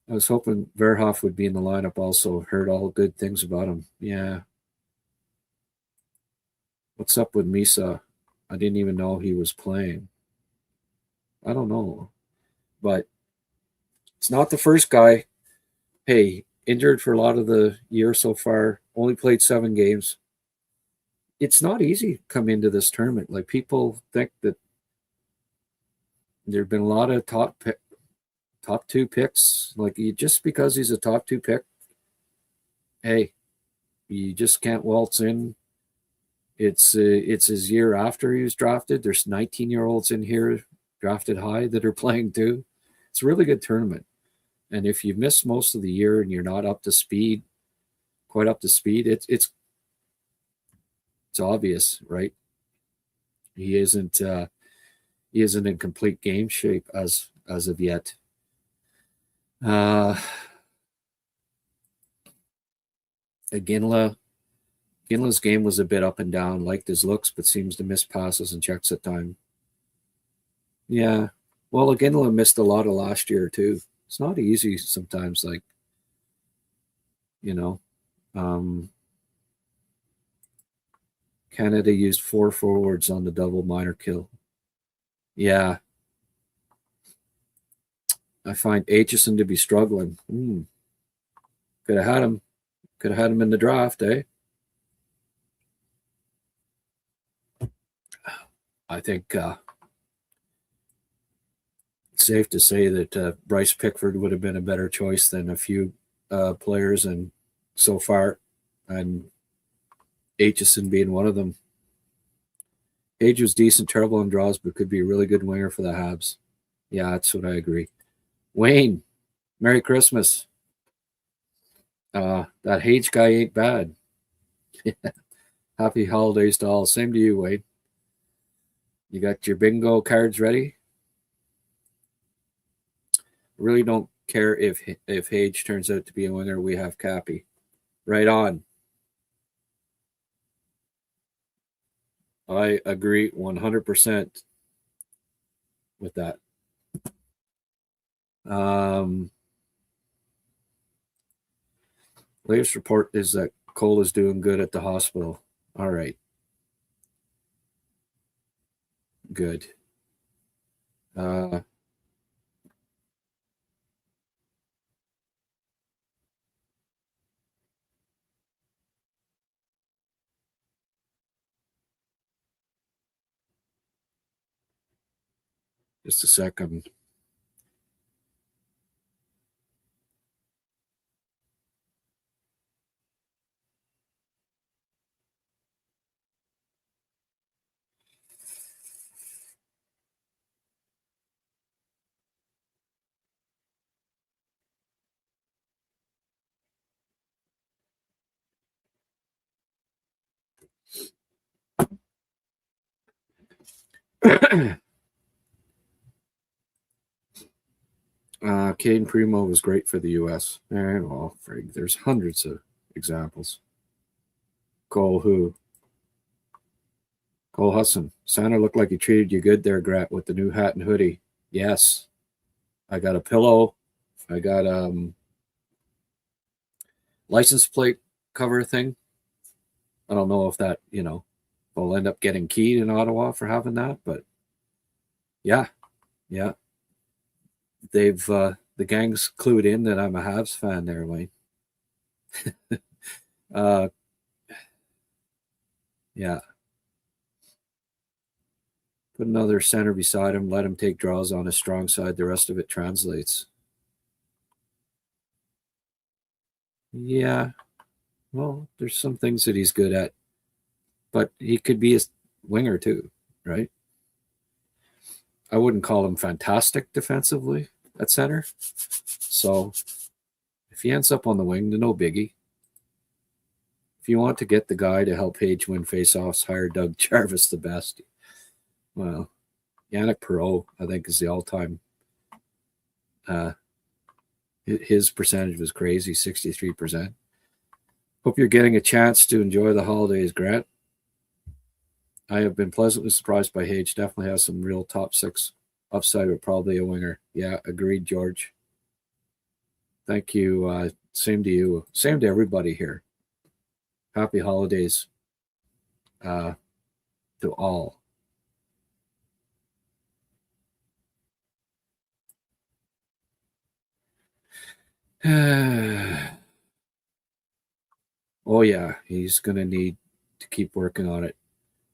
I was hoping Verhoff would be in the lineup also. Heard all good things about him. Yeah. What's up with Misa? I didn't even know he was playing. I don't know. But it's not the first guy. Hey, injured for a lot of the year so far. Only played 7 games. It's not easy to come into this tournament. Like, people think that there have been a lot of top 2 picks. Like, just because he's a top 2 pick, hey, you just can't waltz in. It's his year after he was drafted. There's 19-year-olds in here drafted high that are playing too. It's a really good tournament. And if you miss most of the year and you're not quite up to speed, it's obvious, right? He isn't in complete game shape as of yet. Ginla's game was a bit up and down, liked his looks, but seems to miss passes and checks at time. Yeah. Well, Ginla missed a lot of last year too. It's not easy sometimes, like, Canada used 4 forwards on the double minor kill. Yeah. I find Aitchison to be struggling. Could have had him. Could have had him in the draft, eh? I think it's safe to say that Bryce Pickford would have been a better choice than a few players, and so far, and Aitchison being one of them. Hage was decent, terrible on draws, but could be a really good winger for the Habs. Yeah, that's what I agree. Wayne, Merry Christmas. That Hage guy ain't bad. Happy holidays to all. Same to you, Wade. You got your bingo cards ready? Really don't care if Hage turns out to be a winner. We have Cappy. Right on. I agree 100% with that. Latest report is that Cole is doing good at the hospital. All right. Good. Just a second. Caden Primo was great for the U.S. Well, frig, there's hundreds of examples. Cole Hudson. Santa looked like he treated you good there, Grat, with the new hat and hoodie. Yes. I got a pillow. I got license plate cover thing. I don't know if that, I'll end up getting keyed in Ottawa for having that, but yeah. They've the gang's clued in that I'm a Habs fan there, Wayne. Yeah. Put another center beside him, let him take draws on his strong side. The rest of it translates. Yeah. Well, there's some things that he's good at, but he could be a winger too, right? I wouldn't call him fantastic defensively at center. So if he ends up on the wing, then no biggie. If you want to get the guy to help Hage win faceoffs, hire Doug Jarvis the best. Well, Yannick Perreault, I think, is the all-time. His percentage was crazy, 63%. Hope you're getting a chance to enjoy the holidays, Grant. I have been pleasantly surprised by Hage. Definitely has some real top six upside, but probably a winger. Yeah, agreed, George. Thank you. Same to you. Same to everybody here. Happy holidays to all. Oh, yeah. He's going to need to keep working on it.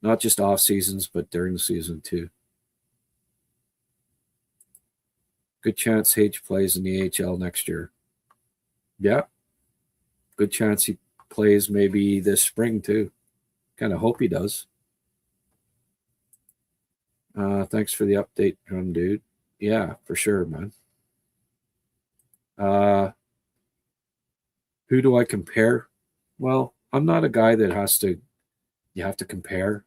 Not just off seasons, but during the season too. Good chance Hage plays in the AHL next year. Yeah. Good chance he plays maybe this spring too. Kind of hope he does. Thanks for the update, Drum Dude. Yeah, for sure, man. Who do I compare? Well, I'm not a guy that you have to compare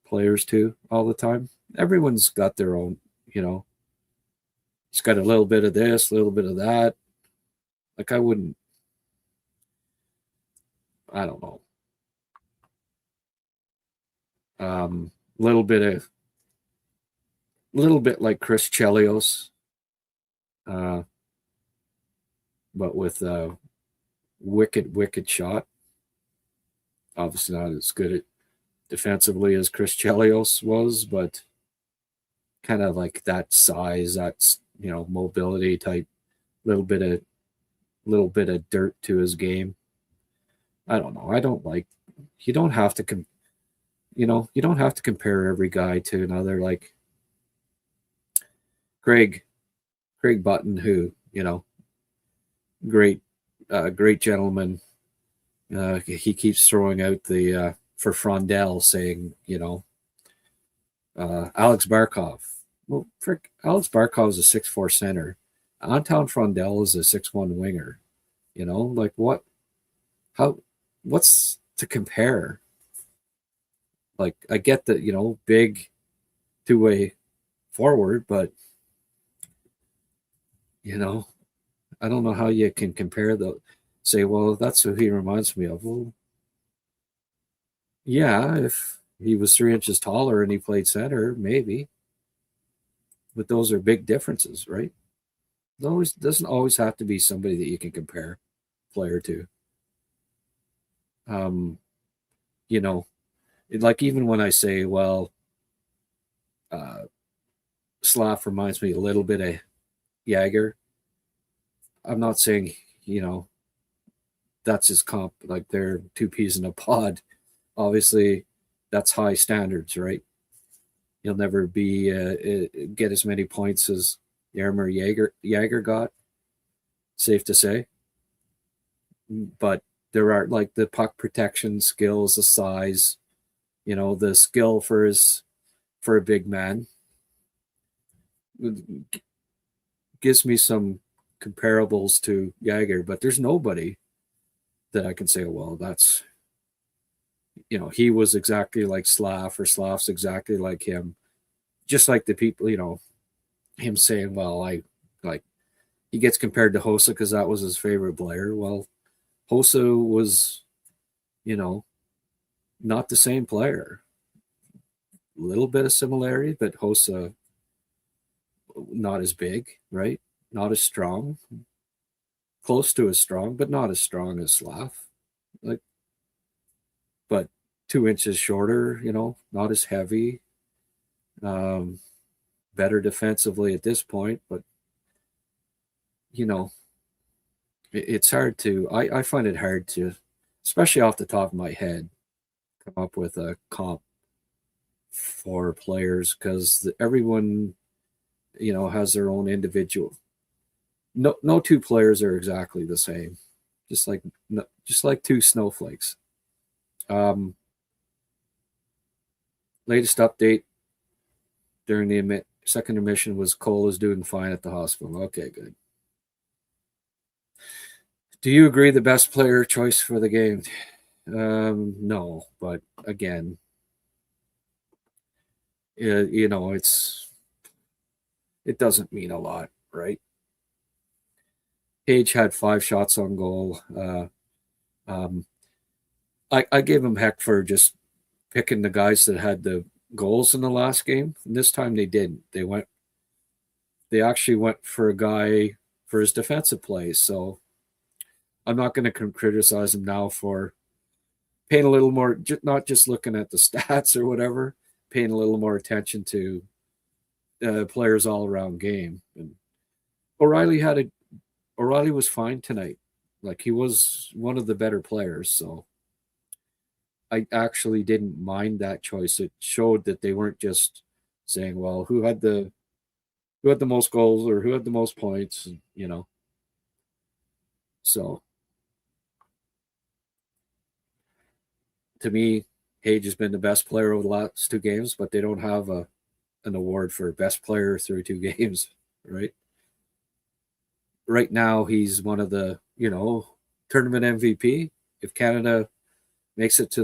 players to all the time. Everyone's got their own, it's got a little bit of this, a little bit of that. Like I don't know. Little bit like Chris Chelios, but with a wicked shot. Obviously not as good at defensively as Chris Chelios was, but kind of like that size, that's mobility type, little bit of dirt to his game. I don't know. You don't have to you don't have to compare every guy to another. Like Craig Button, who great gentleman. He keeps throwing out the for Frondell, saying Alex Barkov. Well, Alex Barkov is a 6'4" center. Anton Frondell is a 6'1" winger. Like what? What's to compare? Like I get that big two-way forward, but I don't know how you can compare say, well, that's who he reminds me of. Well, yeah, if he was 3 inches taller and he played center, maybe. But those are big differences, right? It doesn't always have to be somebody that you can compare player to. Like even when I say, well, Slav reminds me a little bit of Jagger. I'm not saying, that's his comp, like they're two peas in a pod. Obviously, that's high standards, right? He'll never get as many points as Jaromir Jagr got. Safe to say. But there are like the puck protection skills, the size, the skill for a big man. Gives me some comparables to Jagr, but there's nobody that I can say, well, that's he was exactly like Slav, or Slav's exactly like him. Just like the people, him saying, well, I like, he gets compared to Hossa because that was his favorite player. Well, Hossa was, not the same player. A little bit of similarity, but Hossa not as big, right? Not as strong. Close to as strong, but not as strong as Slav. Like, but 2 inches shorter, not as heavy. Better defensively at this point, but it's hard to. I find it hard to, especially off the top of my head, come up with a comp for players because everyone, has their own individual. No two players are exactly the same. Just like two snowflakes. Latest update during the second admission was Cole is doing fine at the hospital. Okay, good. Do you agree the best player choice for the game? No, but again, it doesn't mean a lot, right? Hage had 5 shots on goal. I gave him heck for just picking the guys that had the goals in the last game. And this time they didn't. They actually went for a guy for his defensive plays. So I'm not going to criticize him now for paying a little more, not just looking at the stats or whatever, paying a little more attention to players all around game. And O'Reilly was fine tonight. Like, he was one of the better players. So I actually didn't mind that choice. It showed that they weren't just saying, well, who had the most goals or who had the most points, So to me, Hage has been the best player over the last 2 games, but they don't have an award for best player through 2 games, right? Right now, he's one of the, tournament MVP. If Canada makes it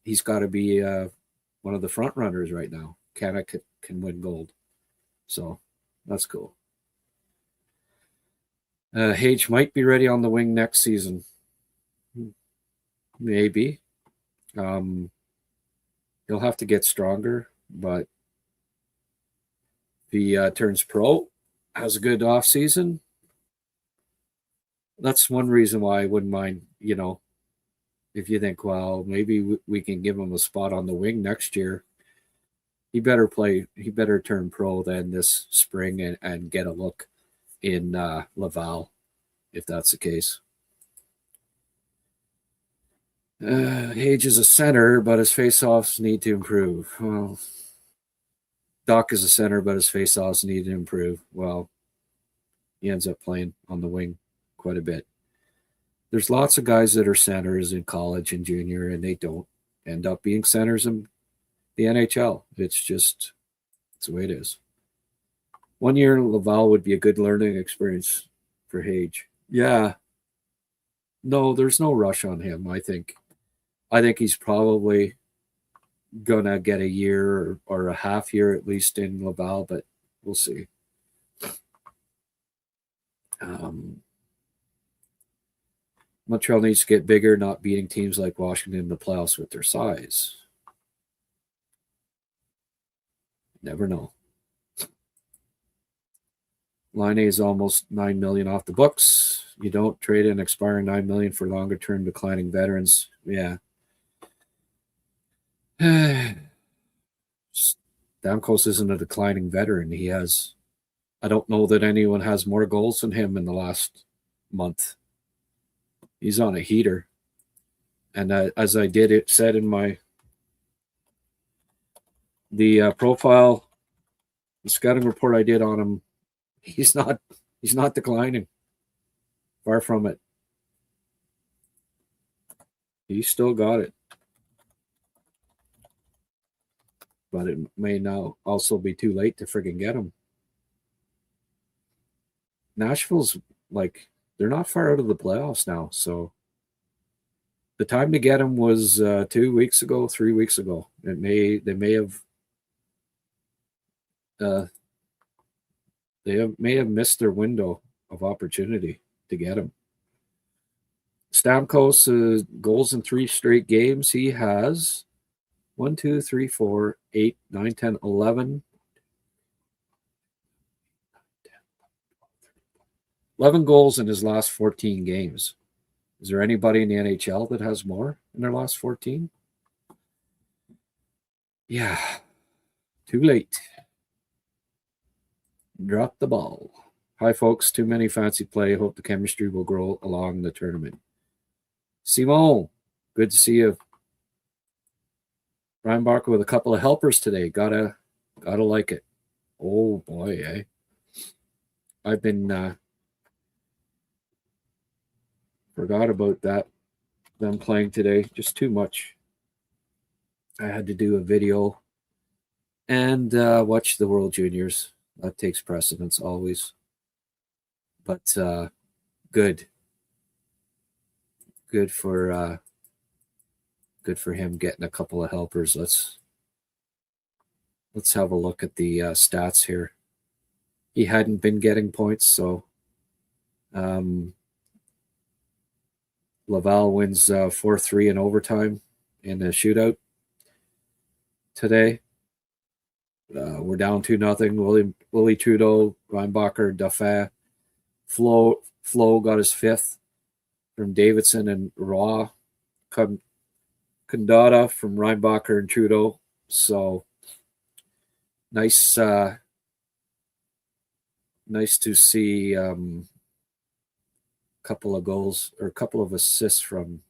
he's got to be one of the front runners right now. Canada can win gold. So that's cool. Hage might be ready on the wing next season. Maybe. He'll have to get stronger, but if he turns pro, has a good off season, that's one reason why I wouldn't mind, if you think, well, maybe we can give him a spot on the wing next year. He better turn pro then this spring and get a look in Laval, if that's the case. Hage is a center, but his faceoffs need to improve. Well, Doc is a center, but his faceoffs need to improve. Well, he ends up playing on the wing quite a bit. There's lots of guys that are centers in college and junior, and they don't end up being centers in the NHL. It's the way it is. 1 year in Laval would be a good learning experience for Hage. Yeah. No, there's no rush on him, I think. I think he's probably gonna get a year or a half year at least in Laval, but we'll see. Montreal needs to get bigger, not beating teams like Washington in the playoffs with their size. Never know. Line A is almost $9 million off the books. You don't trade an expiring $9 million for longer-term declining veterans. Yeah. Stamkos isn't a declining veteran. I don't know that anyone has more goals than him in the last month. He's on a heater. And as I said in the profile, the scouting report I did on him, he's not declining. Far from it. He's still got it. But it may now also be too late to friggin' get him. Nashville's they're not far out of the playoffs now, so the time to get him was 2 weeks ago, 3 weeks ago. They may have missed their window of opportunity to get him. Stamkos goals in 3 straight games. He has 1, 2, 3, 4, 8, 9, 10, 11. 11 goals in his last 14 games. Is there anybody in the NHL that has more in their last 14? Yeah. Too late. Drop the ball. Hi, folks. Too many fancy play. Hope the chemistry will grow along the tournament. Simon, good to see you. Ryan Barker with a couple of helpers today. Gotta like it. Oh boy, eh? I've been forgot about that. Them playing today. Just too much. I had to do a video and watch the World Juniors. That takes precedence always. But good for him getting a couple of helpers. Let's have a look at the stats here. He hadn't been getting points, so Laval wins 4-3 in overtime in a shootout today. We're down 2-0. Willie Trudeau, Reinbacher, Dauphin, Flo got his 5th from Davidson and Raw. Kandata from Reinbacher and Trudeau. So nice to see couple of goals or a couple of assists from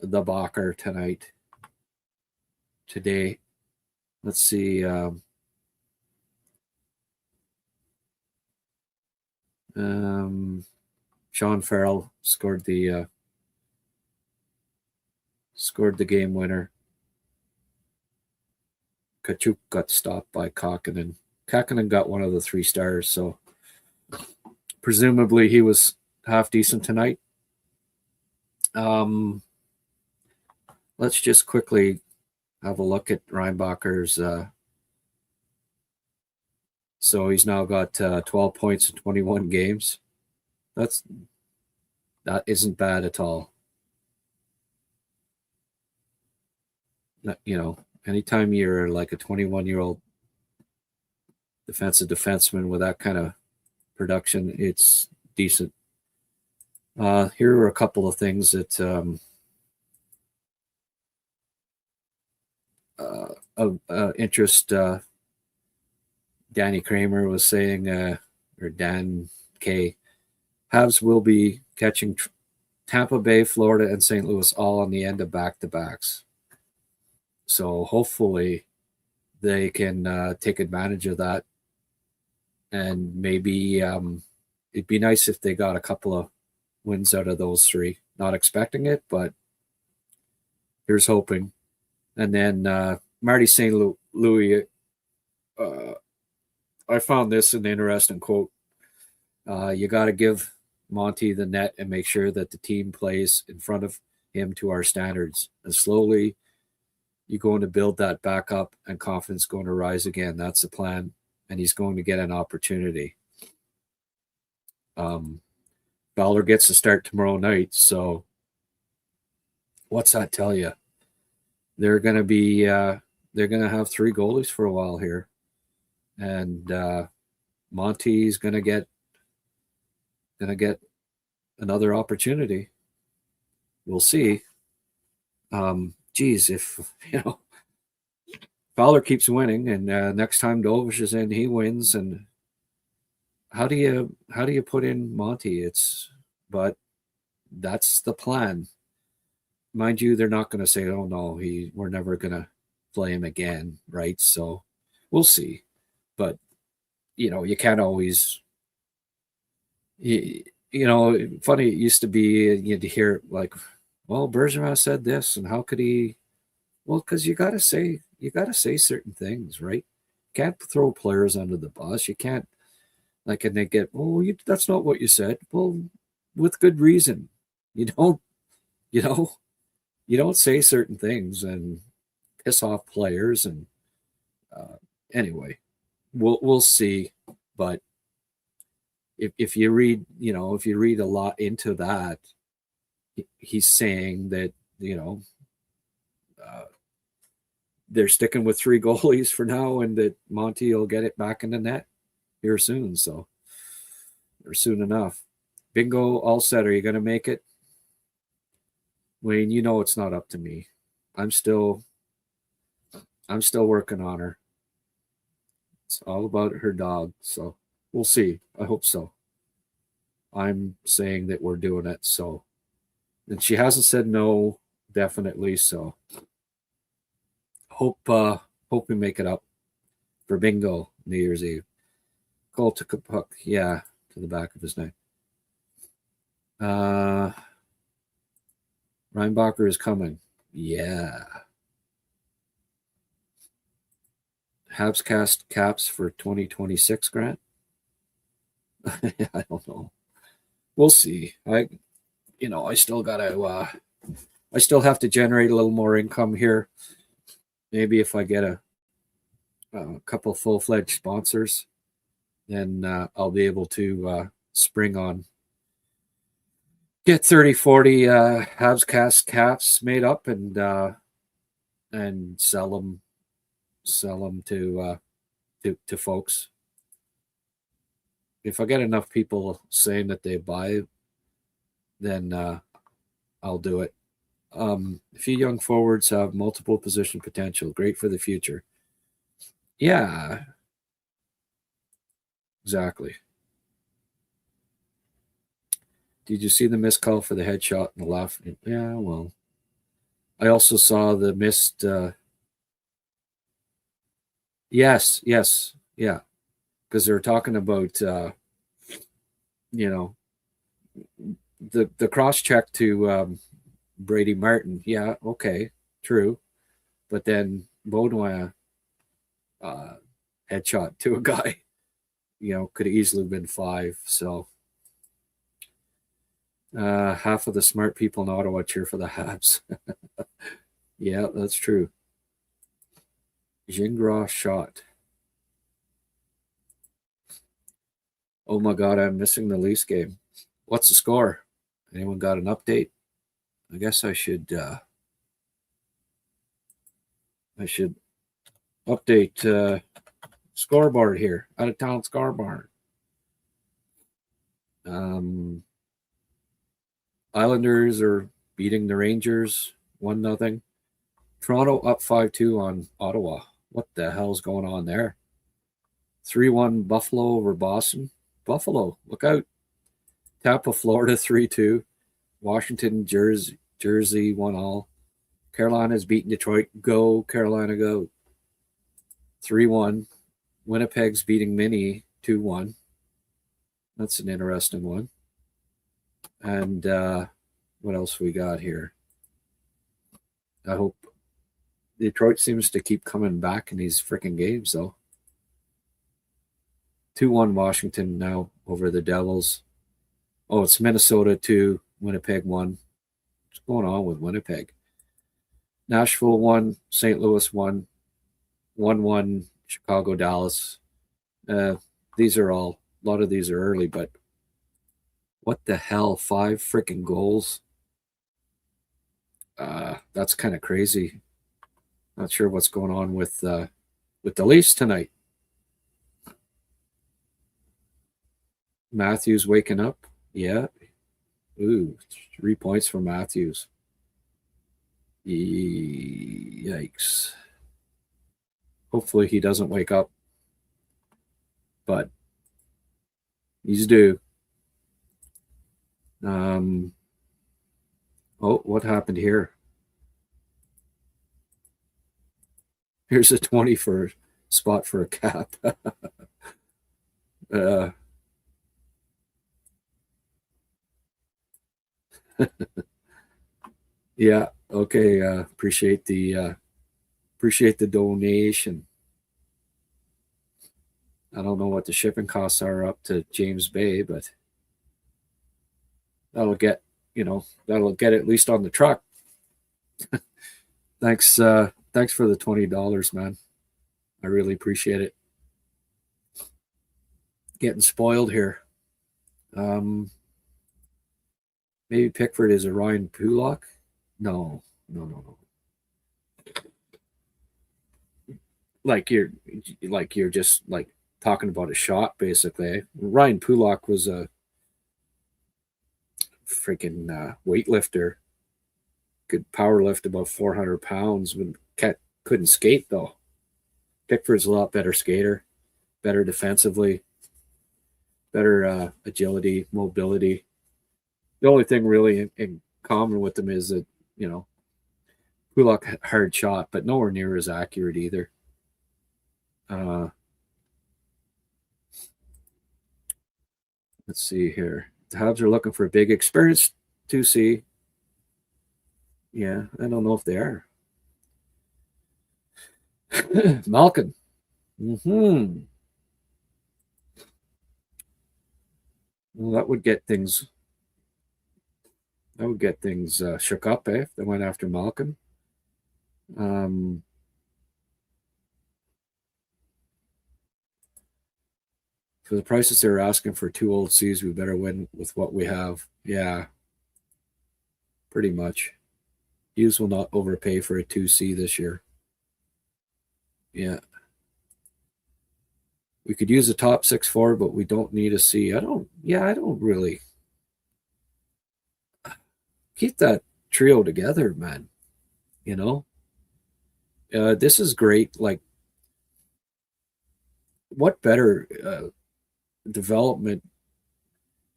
the Bacher today. Let's see. Sean Farrell scored the game winner. Kachuk got stopped by Kakkonen. Kakkonen got one of the 3 stars, so presumably he was half decent tonight. Let's just quickly have a look at Reinbacher's. So he's now got 12 points in 21 games. That isn't bad at all. Anytime you're like a 21-year-old defensive defenseman with that kind of production, it's decent. Here are a couple of things that of interest. Danny Kramer was saying, or Dan K. Habs will be catching Tampa Bay, Florida, and St. Louis all on the end of back-to-backs. So hopefully they can take advantage of that. And maybe it'd be nice if they got a couple of wins out of those 3. Not expecting it, but here's hoping. And then Marty St. Louis, I found this an interesting quote. You got to give Monty the net and make sure that the team plays in front of him to our standards. And slowly you're going to build that back up and confidence going to rise again. That's the plan. And he's going to get an opportunity. Fowler gets to start tomorrow night. So what's that tell you? They're going to be, they're going to have 3 goalies for a while here. And Monty's going to get another opportunity. We'll see. If Fowler keeps winning and next time Dovish is in, he wins. And how do you put in Monty? But that's the plan. Mind you, they're not going to say, "Oh no, we're never going to play him again," right? So we'll see. But you can't always. Funny it used to be you'd hear like, "Well, Bergevin said this, and how could he?" Well, because you got to say certain things, right? You can't throw players under the bus. You can't and they get, "Oh, that's not what you said." Well, with good reason. You you don't say certain things and piss off players. And anyway, we'll see. But if you read, if you read a lot into that, he's saying that, they're sticking with 3 goalies for now, and that Monty will get it back in the net here soon. So, or soon enough. Bingo, all set. Are you going to make it? Wayne, it's not up to me. I'm still working on her. It's all about her dog. So we'll see. I hope so. I'm saying that we're doing it. So, and she hasn't said no, definitely. So hope we make it up for bingo New Year's Eve. Cole took a puck, to the back of his neck. Reinbacher is coming. Yeah. HabsCast caps for 2026, Grant? I don't know. We'll see. I still gotta I still have to generate a little more income here. Maybe if I get a couple full-fledged sponsors, then I'll be able to spring on. Get 30, 40 HabsCast caps made up and sell them to folks. If I get enough people saying that they buy, then I'll do it. A few young forwards have multiple position potential. Great for the future. Yeah, exactly. Did you see the missed call for the headshot in the left? Yeah, well, I also saw the missed. Yes, yeah, because they're talking about the cross check to Brady Martin. Yeah, okay, true, but then Baudouin headshot to a guy, could have easily been 5. So. Half of the smart people in Ottawa cheer for the Habs. Yeah, that's true. Gingras shot. Oh my God, I'm missing the Leafs game. What's the score? Anyone got an update? I guess I should update scoreboard here. Out of town scoreboard. Islanders are beating the Rangers 1-0. Toronto up 5-2 on Ottawa. What the hell's going on there? 3-1 Buffalo over Boston. Buffalo, look out. Tampa, Florida 3-2. Washington, Jersey 1-1. Carolina's beating Detroit. Go, Carolina, go. 3-1. Winnipeg's beating Minnie 2-1. That's an interesting one. And what else we got here? I hope Detroit seems to keep coming back in these freaking games, though. 2-1 Washington now over the Devils. Oh, it's Minnesota 2, Winnipeg 1. What's going on with Winnipeg? Nashville 1, St. Louis 1, 1-1 Chicago, Dallas. These are all, a lot of these are early, but what the hell? 5 freaking goals. That's kind of crazy. Not sure what's going on with the Leafs tonight. Matthews waking up. Yeah. Ooh, 3 points for Matthews. Yikes. Hopefully he doesn't wake up. But he's due. Oh, what happened here? Here's a 20 for spot for a cap. Yeah, okay. Appreciate the donation. I don't know what the shipping costs are up to James Bay, but that'll get that'll get at least on the truck. Thanks for the $20, man. I really appreciate it. Getting spoiled here. Maybe Pickford is a Ryan Pulak. No. Like you're just like talking about a shot, basically. Ryan Pulak was a freaking weightlifter. Could power lift about 400 pounds, but couldn't skate though. Pickford's a lot better skater, better defensively, better agility, mobility. The only thing really in common with them is that, Pulak hard shot, but nowhere near as accurate either. Let's see here. The Habs are looking for a big experience 2C. Yeah, I don't know if they are. Malkin. Well, that would get things shook up, if they went after Malkin. For the prices they're asking for 2 old C's, we better win with what we have. Yeah, pretty much. Hughes will not overpay for a 2C this year. Yeah. We could use a top 6 forward, but we don't need a C. I don't really keep that trio together, man. This is great. Like, what better development?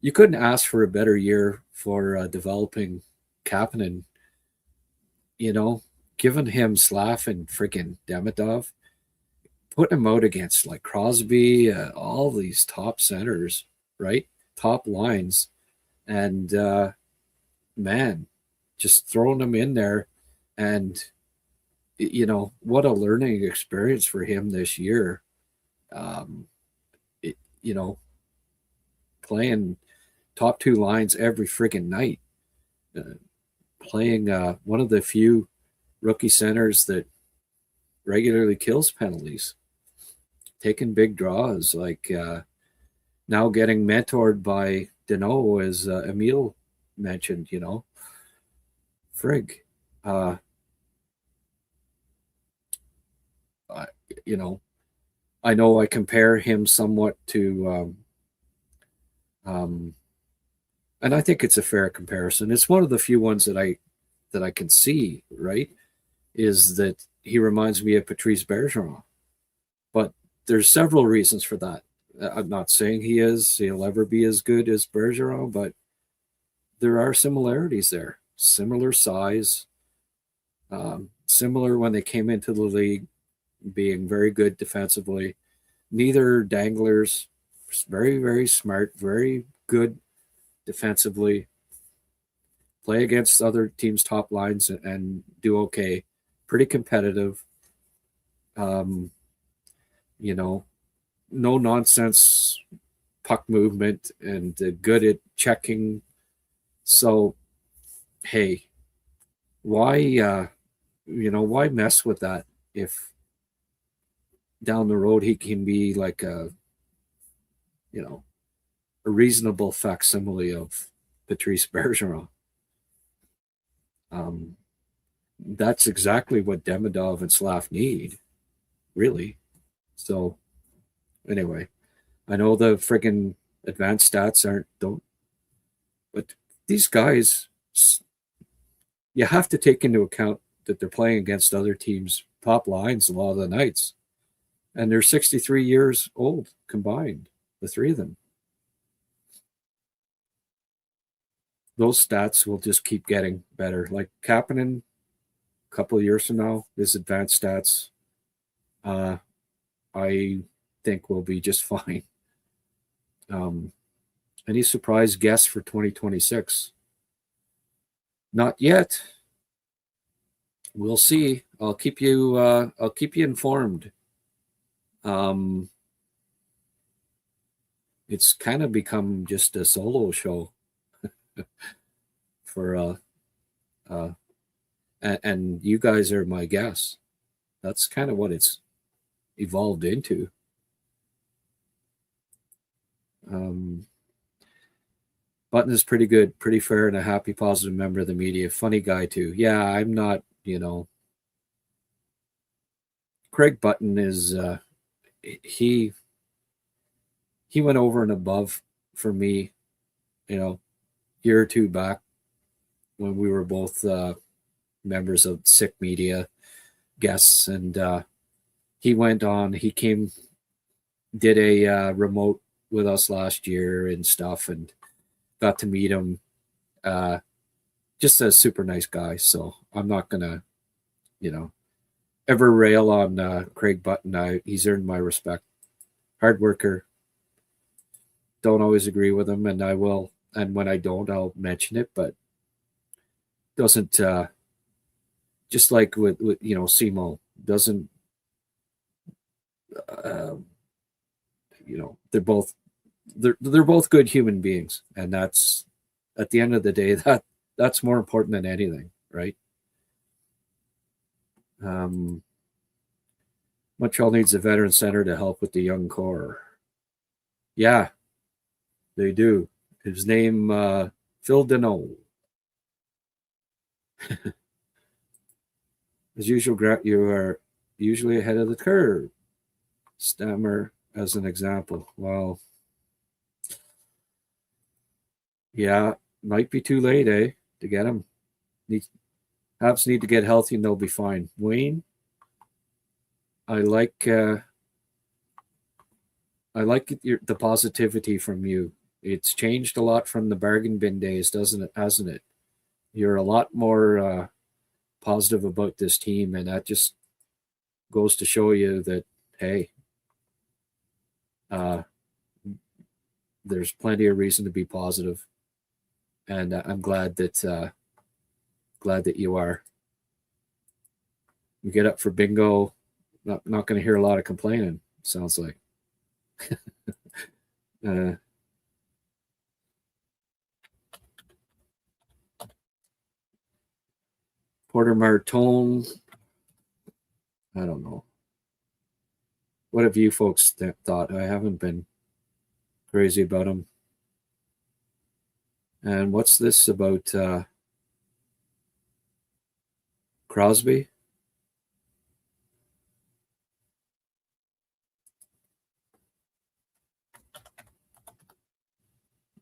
You couldn't ask for a better year for developing Kapanen. Giving him Slav and freaking Demidov, putting him out against like Crosby, all these top centers, right? Top lines. And man, just throwing him in there. And, what a learning experience for him this year. Playing top 2 lines every freaking night. Playing one of the few rookie centers that regularly kills penalties. Taking big draws, like now getting mentored by Deneau, as Emile mentioned, Frig. I know I compare him somewhat to, and I think it's a fair comparison. It's one of the few ones that I can see, right, is that he reminds me of Patrice Bergeron. But there's several reasons for that. I'm not saying he'll ever be as good as Bergeron, but there are similarities there. Similar size, similar when they came into the league, being very good defensively. Neither danglers. Very, very smart, very good defensively. Play against other teams' top lines and do okay. Pretty competitive. No nonsense puck movement, and good at checking. So, hey, why mess with that if down the road he can be like a reasonable facsimile of Patrice Bergeron? That's exactly what Demidov and Slav need, really. So, anyway, I know the friggin' advanced stats don't, but these guys, you have to take into account that they're playing against other teams' top lines a lot of the nights. And they're 63 years old combined, the 3 of them. Those stats will just keep getting better. Like Kapanen, a couple of years from now, his advanced stats, I think will be just fine. Any surprise guess for 2026? Not yet. We'll see. I'll keep you informed. It's kind of become just a solo show for and you guys are my guests. That's kind of what it's evolved into. Button is pretty good, pretty fair, and a happy, positive member of the media. Funny guy too. Yeah, I'm not. Craig Button is he went over and above for me, year or two back when we were both members of Sick Media guests, and he did a remote with us last year and stuff, and got to meet him. Just a super nice guy. So I'm not gonna, ever rail on Craig Button. He's earned my respect. Hard worker. Don't always agree with him, and I will. And when I don't, I'll mention it. But doesn't just like with Simo doesn't. They're both good human beings, and that's at the end of the day that's more important than anything, right? Montreal needs a veteran center to help with the young core. Yeah, they do. His name, Phil Deneau. As usual, Grant, you are usually ahead of the curve. Stammer as an example. Well, yeah, might be too late, to get him. Habs need to get healthy and they'll be fine. Wayne, I like the positivity from you. It's changed a lot from the bargain bin days, hasn't it? You're a lot more positive about this team, and that just goes to show you that, hey, there's plenty of reason to be positive, and I'm glad that you are. We get up for bingo. Not going to hear a lot of complaining. Sounds like. Porter Martone. I don't know. What have you folks thought? I haven't been crazy about him. And what's this about Crosby?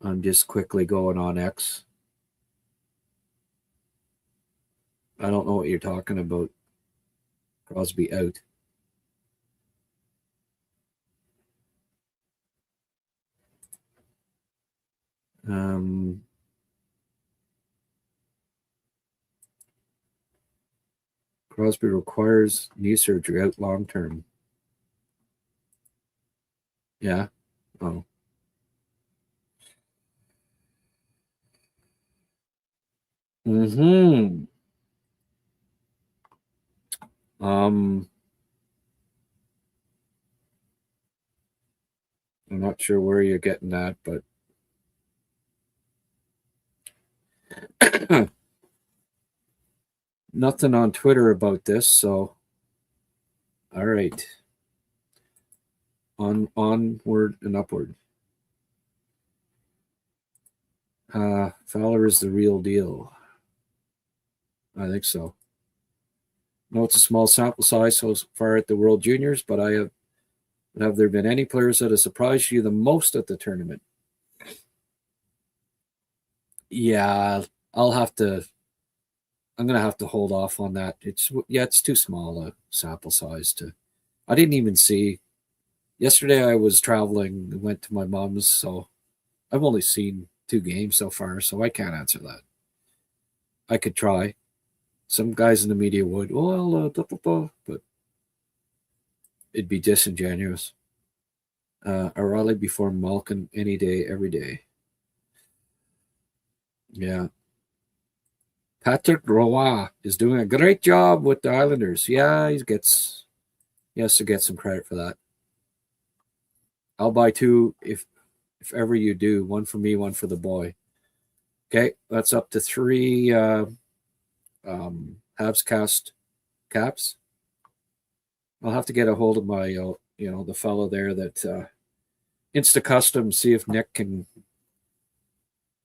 I'm just quickly going on X. I don't know what you're talking about. Crosby out. Crosby requires knee surgery out long term. Yeah. Oh. Hmm. I'm not sure where you're getting that, but nothing on Twitter about this, so all right. Onward and upward. Fowler is the real deal. I think so. No, it's a small sample size so far at the World Juniors, but have there been any players that have surprised you the most at the tournament? Yeah, I'm gonna have to hold off on that. It's too small a sample size to. I didn't even see. Yesterday I was traveling and went to my mom's, so I've only seen 2 games so far, so I can't answer that. I could try. Some guys in the media would, but it'd be disingenuous. O'Reilly before Malkin any day, every day. Yeah. Patrick Roy is doing a great job with the Islanders. Yeah, he has to get some credit for that. I'll buy 2 if ever you do. 1 for me, 1 for the boy. Okay, that's up to 3 HabsCast caps. I'll have to get a hold of my, the fellow there that Insta Custom, see if Nick can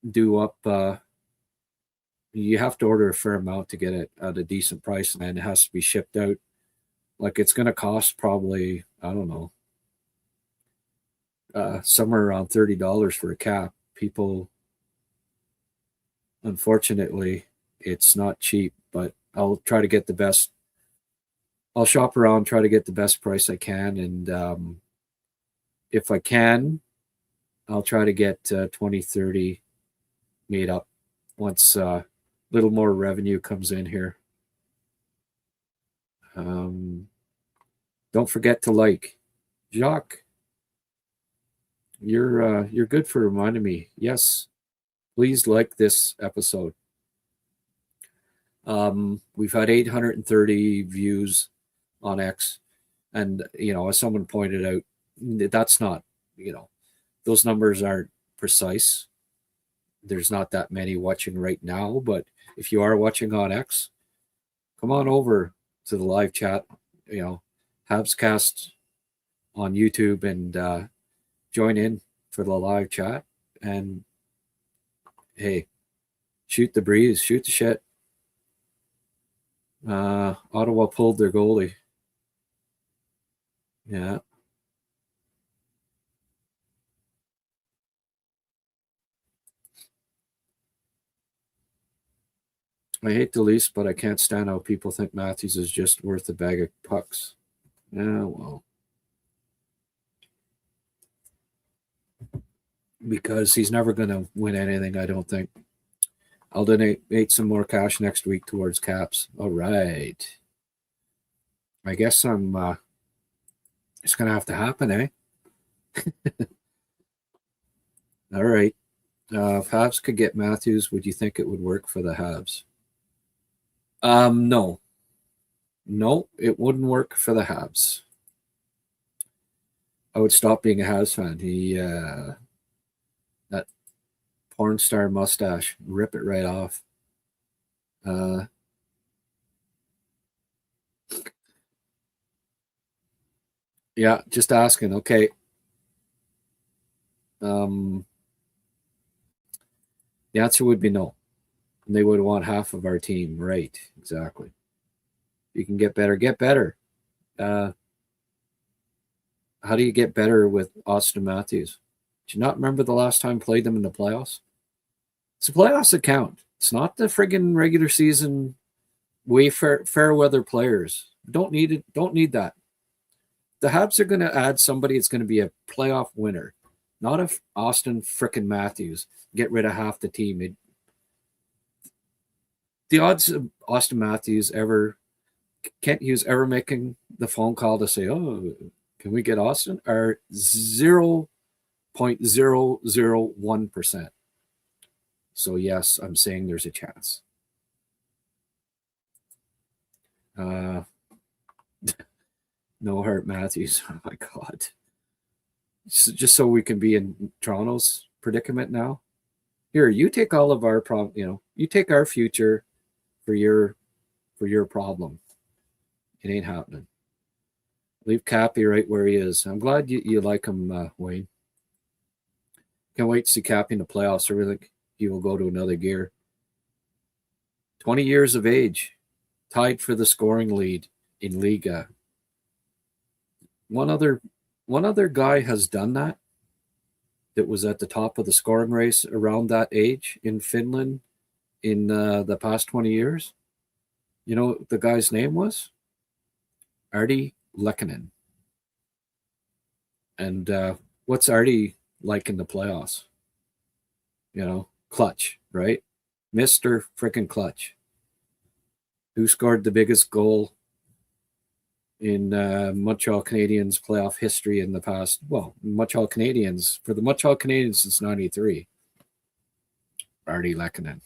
do up. You have to order a fair amount to get it at a decent price, and it has to be shipped out. Like, it's going to cost probably, I don't know, somewhere around $30 for a cap. People, unfortunately, it's not cheap, but I'll try to get the best. I'll shop around, try to get the best price I can, and if I can, I'll try to get 20, 30 made up once a little more revenue comes in here. Don't forget to like. Jacques, you're good for reminding me. Yes, please like this episode. We've had 830 views on X, and as someone pointed out, that's not, those numbers aren't precise. There's not that many watching right now, but if you are watching on X, come on over to the live chat, HabsCast on YouTube, and join in for the live chat. And hey, shoot the breeze, shoot the shit. Ottawa pulled their goalie. Yeah. I hate the Leafs, but I can't stand how people think Matthews is just worth a bag of pucks. Yeah, well. Because he's never going to win anything, I don't think. I'll donate some more cash next week towards caps. All right. I guess I'm it's going to have to happen, eh? All right. If Habs could get Matthews, would you think it would work for the Habs? No. No, it wouldn't work for the Habs. I would stop being a Habs fan. That porn star mustache, rip it right off. Yeah, just asking. Okay. The answer would be no. And they would want half of our team. Right, exactly. You can get better. Get better. How do you get better with Austin Matthews? Do you not remember the last time played them in the playoffs? It's the playoffs that count. It's not the friggin' regular season way fair weather players. Don't need it. Don't need that. The Habs are going to add somebody that's going to be a playoff winner, not if Austin frickin' Matthews get rid of half the team. The odds of Austin Matthews Kent Hughes ever making the phone call to say, "Oh, can we get Austin?" are 0.001%. So yes, I'm saying there's a chance. No Hart Matthews. Oh my God. Just so we can be in Toronto's predicament now. Here, you take all of our problem. You take our future for your problem. It ain't happening. Leave Cappy right where he is. I'm glad you like him, Wayne. Can't wait to see Cappy in the playoffs. I really think he will go to another gear. 20 years of age, tied for the scoring lead in Liga. One other guy has done that was at the top of the scoring race around that age in Finland in the past 20 years. You know what the guy's name was? Artie Lehkonen. And what's Artie like in the playoffs? Clutch, right? Mr. Frickin' Clutch. Who scored the biggest goal in Montreal Canadiens playoff history in the past? Well, for the Montreal Canadiens since 93. Artie Lehkonen.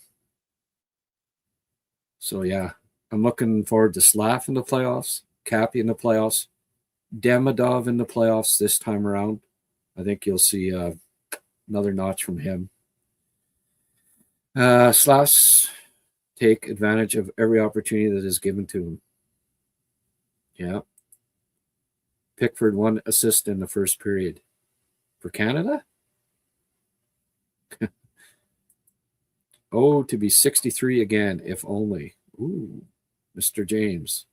So yeah, I'm looking forward to Slav in the playoffs, Cappy in the playoffs, Demidov in the playoffs this time around. I think you'll see another notch from him. Slavs take advantage of every opportunity that is given to him. Yeah. Pickford 1 assist in the first period. For Canada? Oh, to be 63 again, if only. Ooh, Mr. James.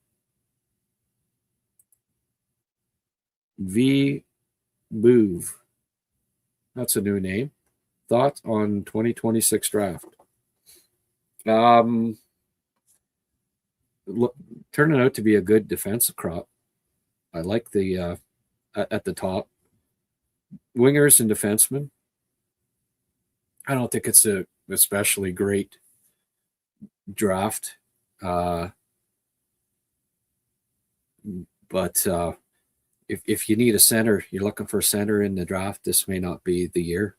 V. Boove. That's a new name. Thoughts on 2026 draft? Turning out to be a good defensive crop. I like the at the top. Wingers and defensemen. I don't think it's a especially great draft. But if you need a center, you're looking for a center in the draft, this may not be the year.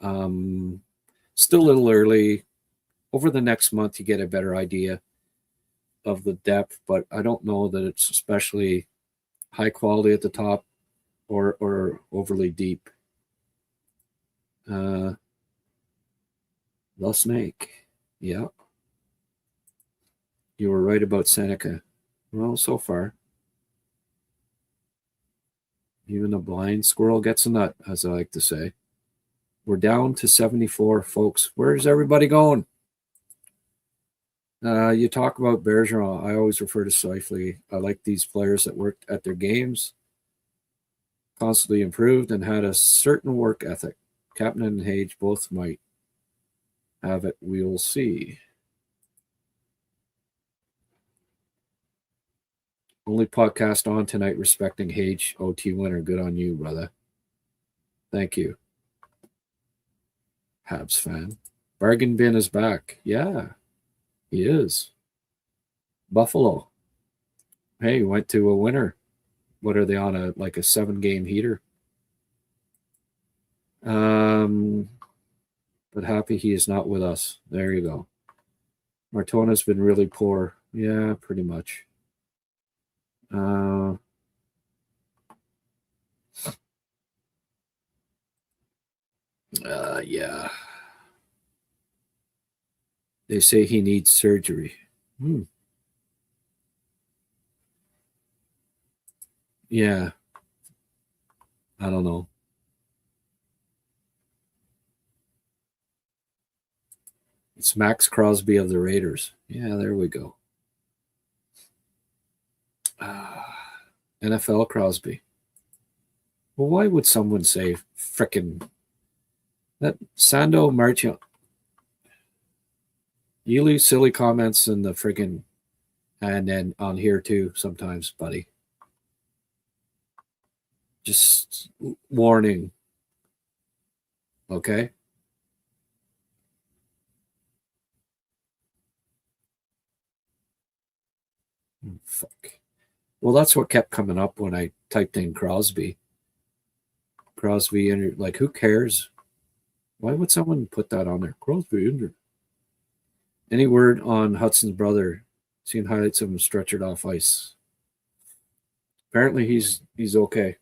Still a little early. Over the next month, you get a better idea of the depth, but I don't know that it's especially high quality at the top or overly deep. The Snake. Yeah. You were right about Seneca. Well, so far. Even a blind squirrel gets a nut, as I like to say. We're down to 74, folks. Where's everybody going? You talk about Bergeron. I always refer to Seifele. I like these players that worked at their games, constantly improved, and had a certain work ethic. Captain and Hage both might have it. We'll see. Only podcast on tonight respecting Hage OT winner. Good on you, brother. Thank you. Habs fan. Bargain bin is back. Yeah, he is. Buffalo. Hey, went to a winner. What are they on? A 7-game heater? But happy he is not with us. There you go. Martona's been really poor. Yeah, pretty much. Yeah. They say he needs surgery. Yeah. I don't know. It's Max Crosby of the Raiders. Yeah, there we go. NFL Crosby. Well, why would someone say frickin' that Sando Martial? You leave silly comments in the friggin' and then on here too sometimes, buddy. Just warning. Okay? Fuck. Well, that's what kept coming up when I typed in Crosby. Crosby injured. Like, who cares? Why would someone put that on there? Crosby injured. Any word on Hudson's brother? Seen highlights of him stretchered off ice. Apparently he's okay.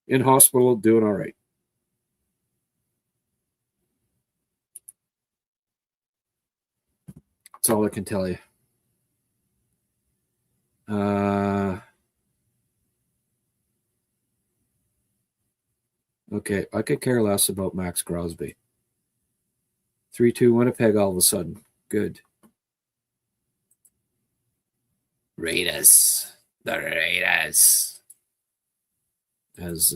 In hospital, doing all right. That's all I can tell you. Okay, I could care less about Max Crosby. 3-2 Winnipeg all of a sudden. Good. Raiders. The Raiders. As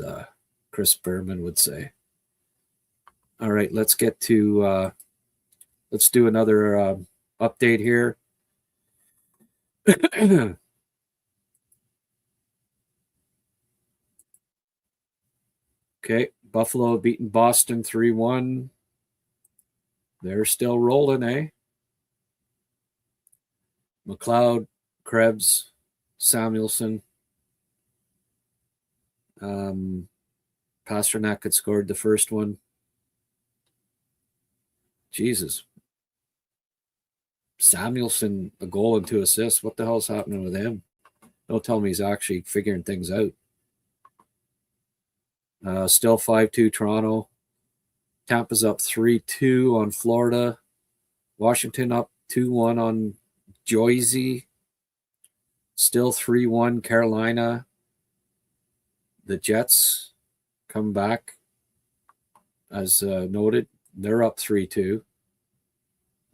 Chris Berman would say. All right, let's get to let's do another update here. Okay, Buffalo beating Boston 3-1. They're still rolling, eh? McLeod, Krebs, Samuelson. Pasternak had scored the first one. Jesus. Samuelson, a goal and 2 assists. What the hell's happening with him? Don't tell me he's actually figuring things out. Still 5-2 Toronto. Tampa's up 3-2 on Florida. Washington up 2-1 on Jersey. Still 3-1 Carolina. The Jets come back, as noted. They're up 3-2.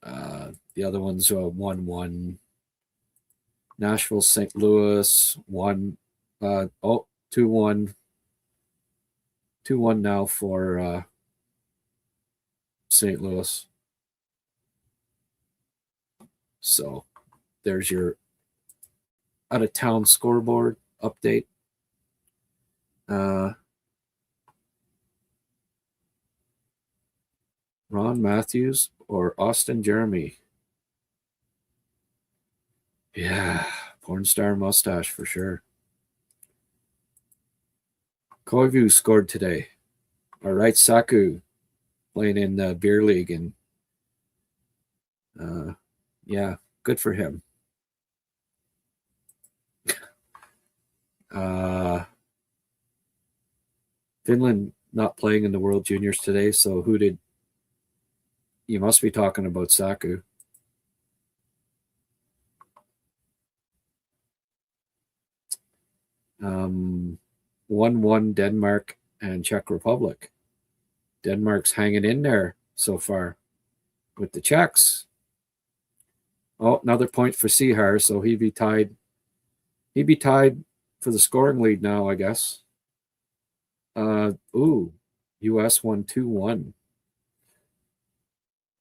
The other one's 1-1. Nashville, St. Louis, 2-1. 2-1 now for St. Louis. So there's your out-of-town scoreboard update. Ron Matthews or Austin Jeremy? Yeah, porn star mustache for sure. Koivu scored today. All right, Saku playing in the beer league, and yeah, good for him. Finland not playing in the World Juniors today, so who did you must be talking about? Saku. Um, 1-1 Denmark and Czech Republic. Denmark's hanging in there so far with the Czechs. Oh, another point for Sihar, so he'd be tied. He'd be tied for the scoring lead now, I guess. U.S. won 2-1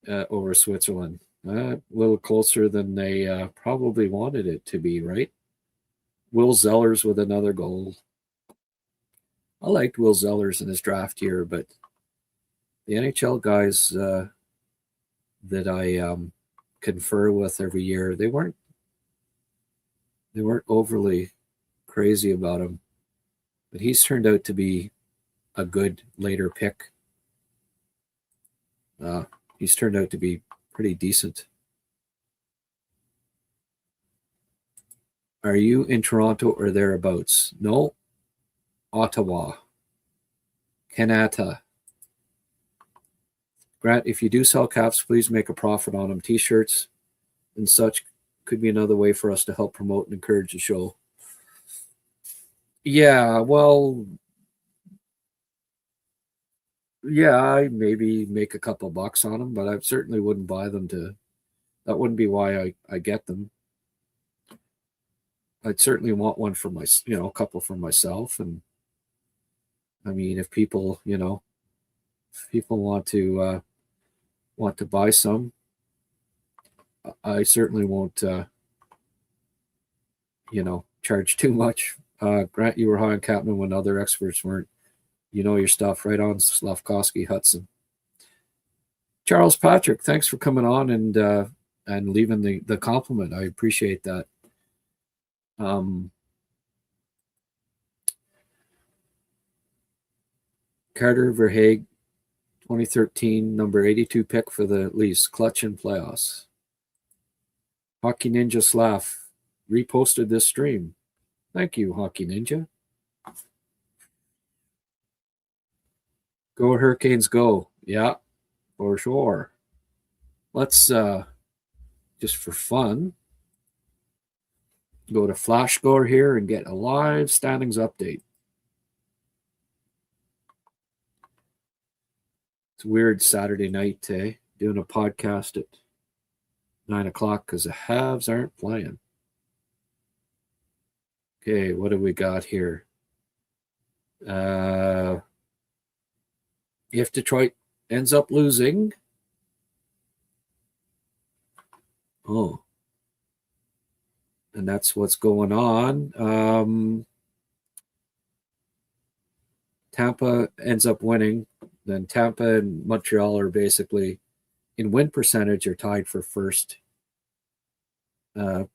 over Switzerland. A little closer than they probably wanted it to be, right? Will Zellers with another goal. I liked Will Zellers in his draft year, but the NHL guys that I confer with every year, they weren't overly crazy about him. But he's turned out to be a good later pick. He's turned out to be pretty decent. Are you in Toronto or thereabouts? No. Ottawa. Canada. Grant, if you do sell caps, please make a profit on them. T-shirts and such could be another way for us to help promote and encourage the show. Yeah, well, yeah, I maybe make a couple bucks on them, but I certainly wouldn't buy them that wouldn't be why I get them. I'd certainly want one for a couple for myself. And I mean, if people want to buy some, I certainly won't, charge too much. Grant, you were high on Captain when other experts weren't. You know your stuff. Right on, Slavkovsky Hudson. Charles Patrick, thanks for coming on and leaving the compliment. I appreciate that. Carter Verhaeghe, 2013, number 82 pick for the Leafs, clutch in playoffs. Hockey Ninja Slav reposted this stream. Thank you, Hockey Ninja. Go Hurricanes, go. Yeah, for sure. Let's, just for fun, go to Flash Score here and get a live standings update. It's a weird Saturday night, doing a podcast at 9 o'clock because the Habs aren't playing. Okay, what do we got here? If Detroit ends up losing, and that's what's going on. Tampa ends up winning, then Tampa and Montreal are basically in win percentage are tied for first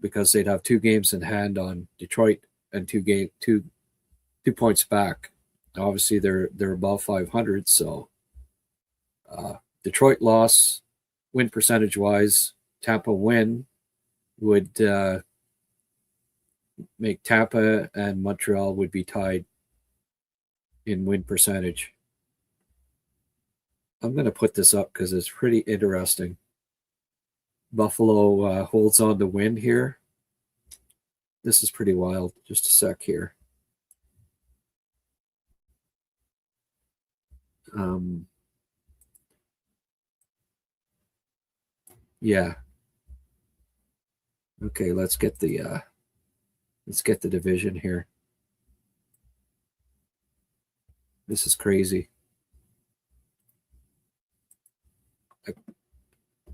because they'd have 2 games in hand on Detroit and 2 points back. Obviously, they're above 500, so Detroit loss, win percentage wise, Tampa win would make Tampa and Montreal would be tied in win percentage. I'm going to put this up because it's pretty interesting. Buffalo holds on to win here. This is pretty wild. Just a sec here. Yeah. Okay, let's get the division here. This is crazy.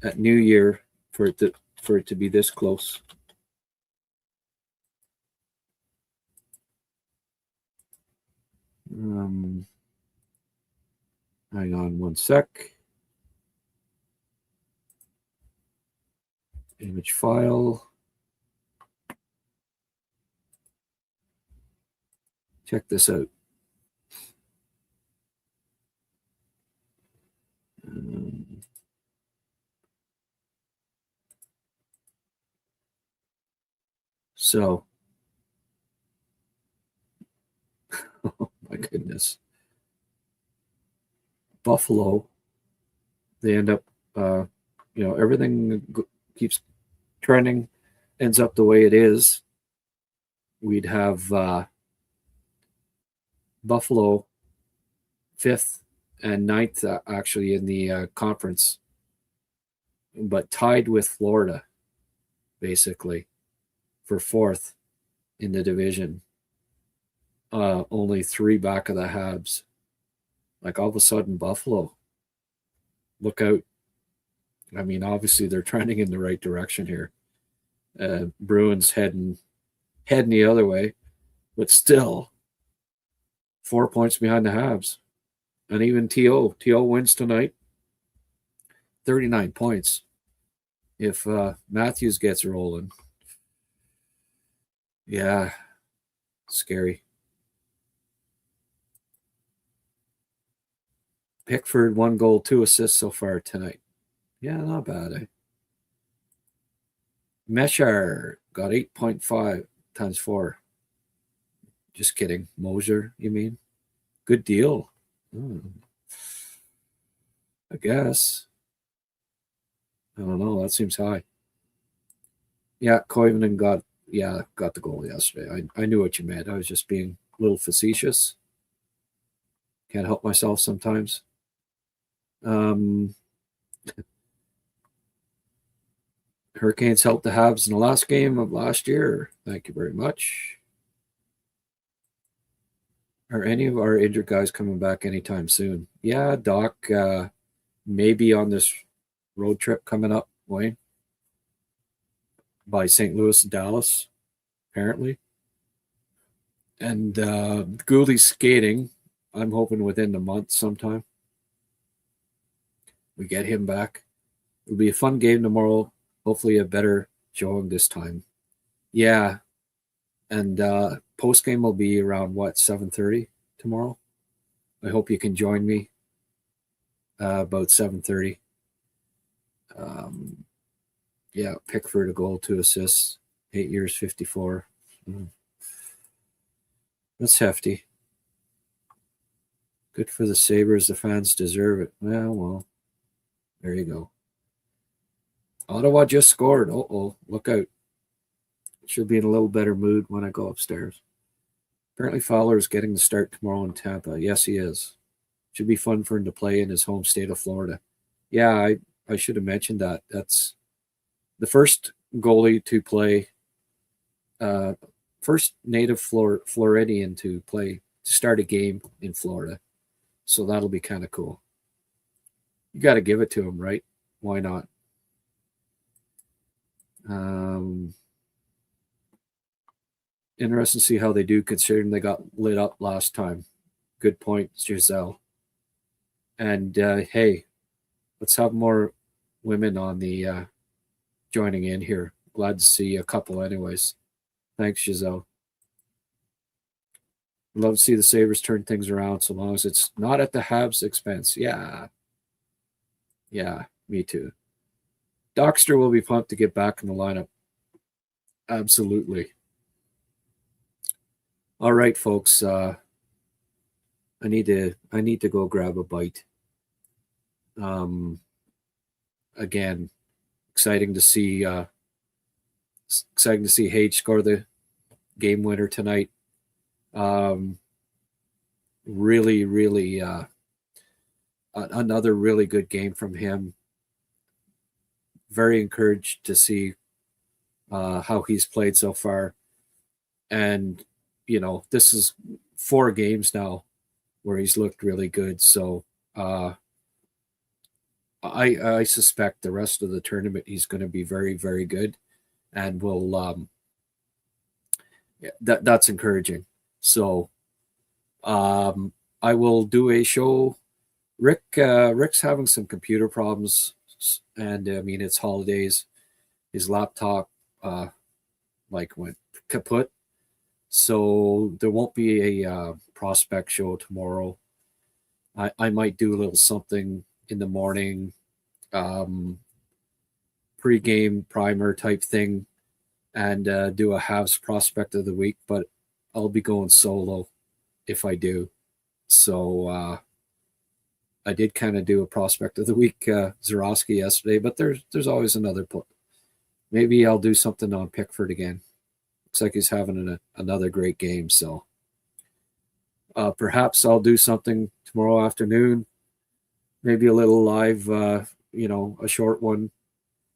At New Year for it to be this close. Hang on one sec. Image file. Check this out. So, oh my goodness. Buffalo, they end up, everything keeps trending, ends up the way it is. We'd have Buffalo 5th and 9th actually in the conference, but tied with Florida, basically, for 4th in the division. Only 3 back of the Habs. Like all of a sudden, Buffalo, look out. I mean, obviously they're trending in the right direction here. Bruins heading the other way, but still 4 points behind the Habs. And even T.O. wins tonight, 39 points. If Matthews gets rolling, yeah, scary. Pickford, 1 goal, 2 assists so far tonight. Yeah, not bad, eh? Meshar got 8.5 times 4. Just kidding. Moser, you mean? Good deal. I guess. I don't know. That seems high. Yeah, Koivunen got the goal yesterday. I knew what you meant. I was just being a little facetious. Can't help myself sometimes. Hurricanes helped the Habs in the last game of last year. Thank you very much. Are any of our injured guys coming back anytime soon? Yeah, Doc, maybe on this road trip coming up, Wayne, by St. Louis and Dallas, apparently. And Gouldy's skating. I'm hoping within the month sometime we get him back. It'll be a fun game tomorrow. Hopefully a better showing this time. Yeah. And post game will be around 7:30 tomorrow. I hope you can join me about 7:30. Yeah, Pickford a goal, 2 assists, 8 years, 54. That's hefty. Good for the Sabres. The fans deserve it. Well, there you go. Ottawa just scored. Look out. Should be in a little better mood when I go upstairs. Apparently Fowler is getting the start tomorrow in Tampa. Yes, he is. Should be fun for him to play in his home state of Florida. Yeah, I should have mentioned that. That's the first goalie to play, first native Floridian to start a game in Florida. So that'll be kind of cool. You got to give it to him, right? Why not? Interesting to see how they do, considering they got lit up last time. Good point, Giselle. And hey, let's have more women on the joining in here. Glad to see a couple anyways. Thanks, Giselle. Love to see the Sabres turn things around so long as it's not at the Habs' expense. Yeah, me too. Dockster will be pumped to get back in the lineup. Absolutely. All right, folks. I need to go grab a bite. Again, exciting to see Hage score the game winner tonight. Really, another really good game from him. Very encouraged to see how he's played so far. And, this is 4 games now where he's looked really good. So I suspect the rest of the tournament he's going to be very, very good. And that's encouraging. So I will do a show. Rick's having some computer problems, and it's holidays. His laptop went kaput, so there won't be a prospect show tomorrow. I might do a little something in the morning, pre-game primer type thing, and do a Habs prospect of the week, but I'll be going solo if I do. So I did kind of do a prospect of the week, Zarowski yesterday, but there's always another. Maybe I'll do something on Pickford again. Looks like he's having another great game. So perhaps I'll do something tomorrow afternoon, maybe a little live, a short one,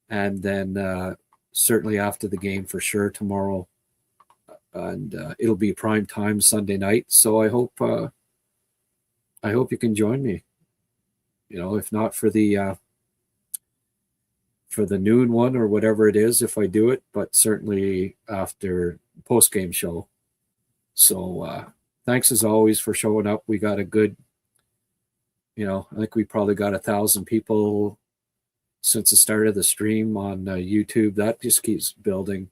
and then certainly after the game for sure tomorrow. And it'll be prime time Sunday night. So I hope you can join me. If not for the noon one or whatever it is, if I do it, but certainly after post-game show. So thanks as always for showing up. We got a good, I think we probably got 1,000 people since the start of the stream on YouTube. That just keeps building.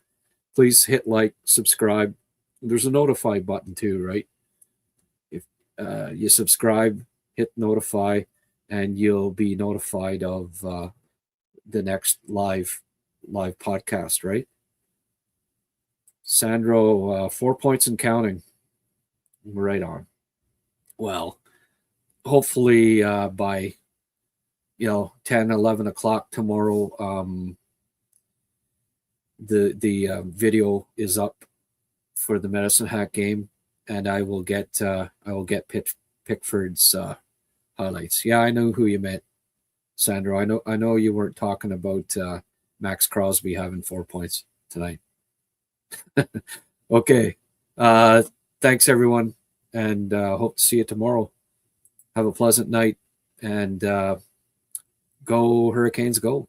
Please hit like, subscribe. There's a notify button too, right? If you subscribe, hit notify, and you'll be notified of the next live podcast, right? Sandro, 4 points and counting. Right on. Well, hopefully by 10, 11 o'clock tomorrow, the video is up for the Medicine Hat game, and I will get Pickford's highlights. Yeah, I know who you meant, Sandro. I know you weren't talking about Max Crosby having 4 points tonight. Okay. Thanks everyone, and hope to see you tomorrow. Have a pleasant night, and go Hurricanes, go.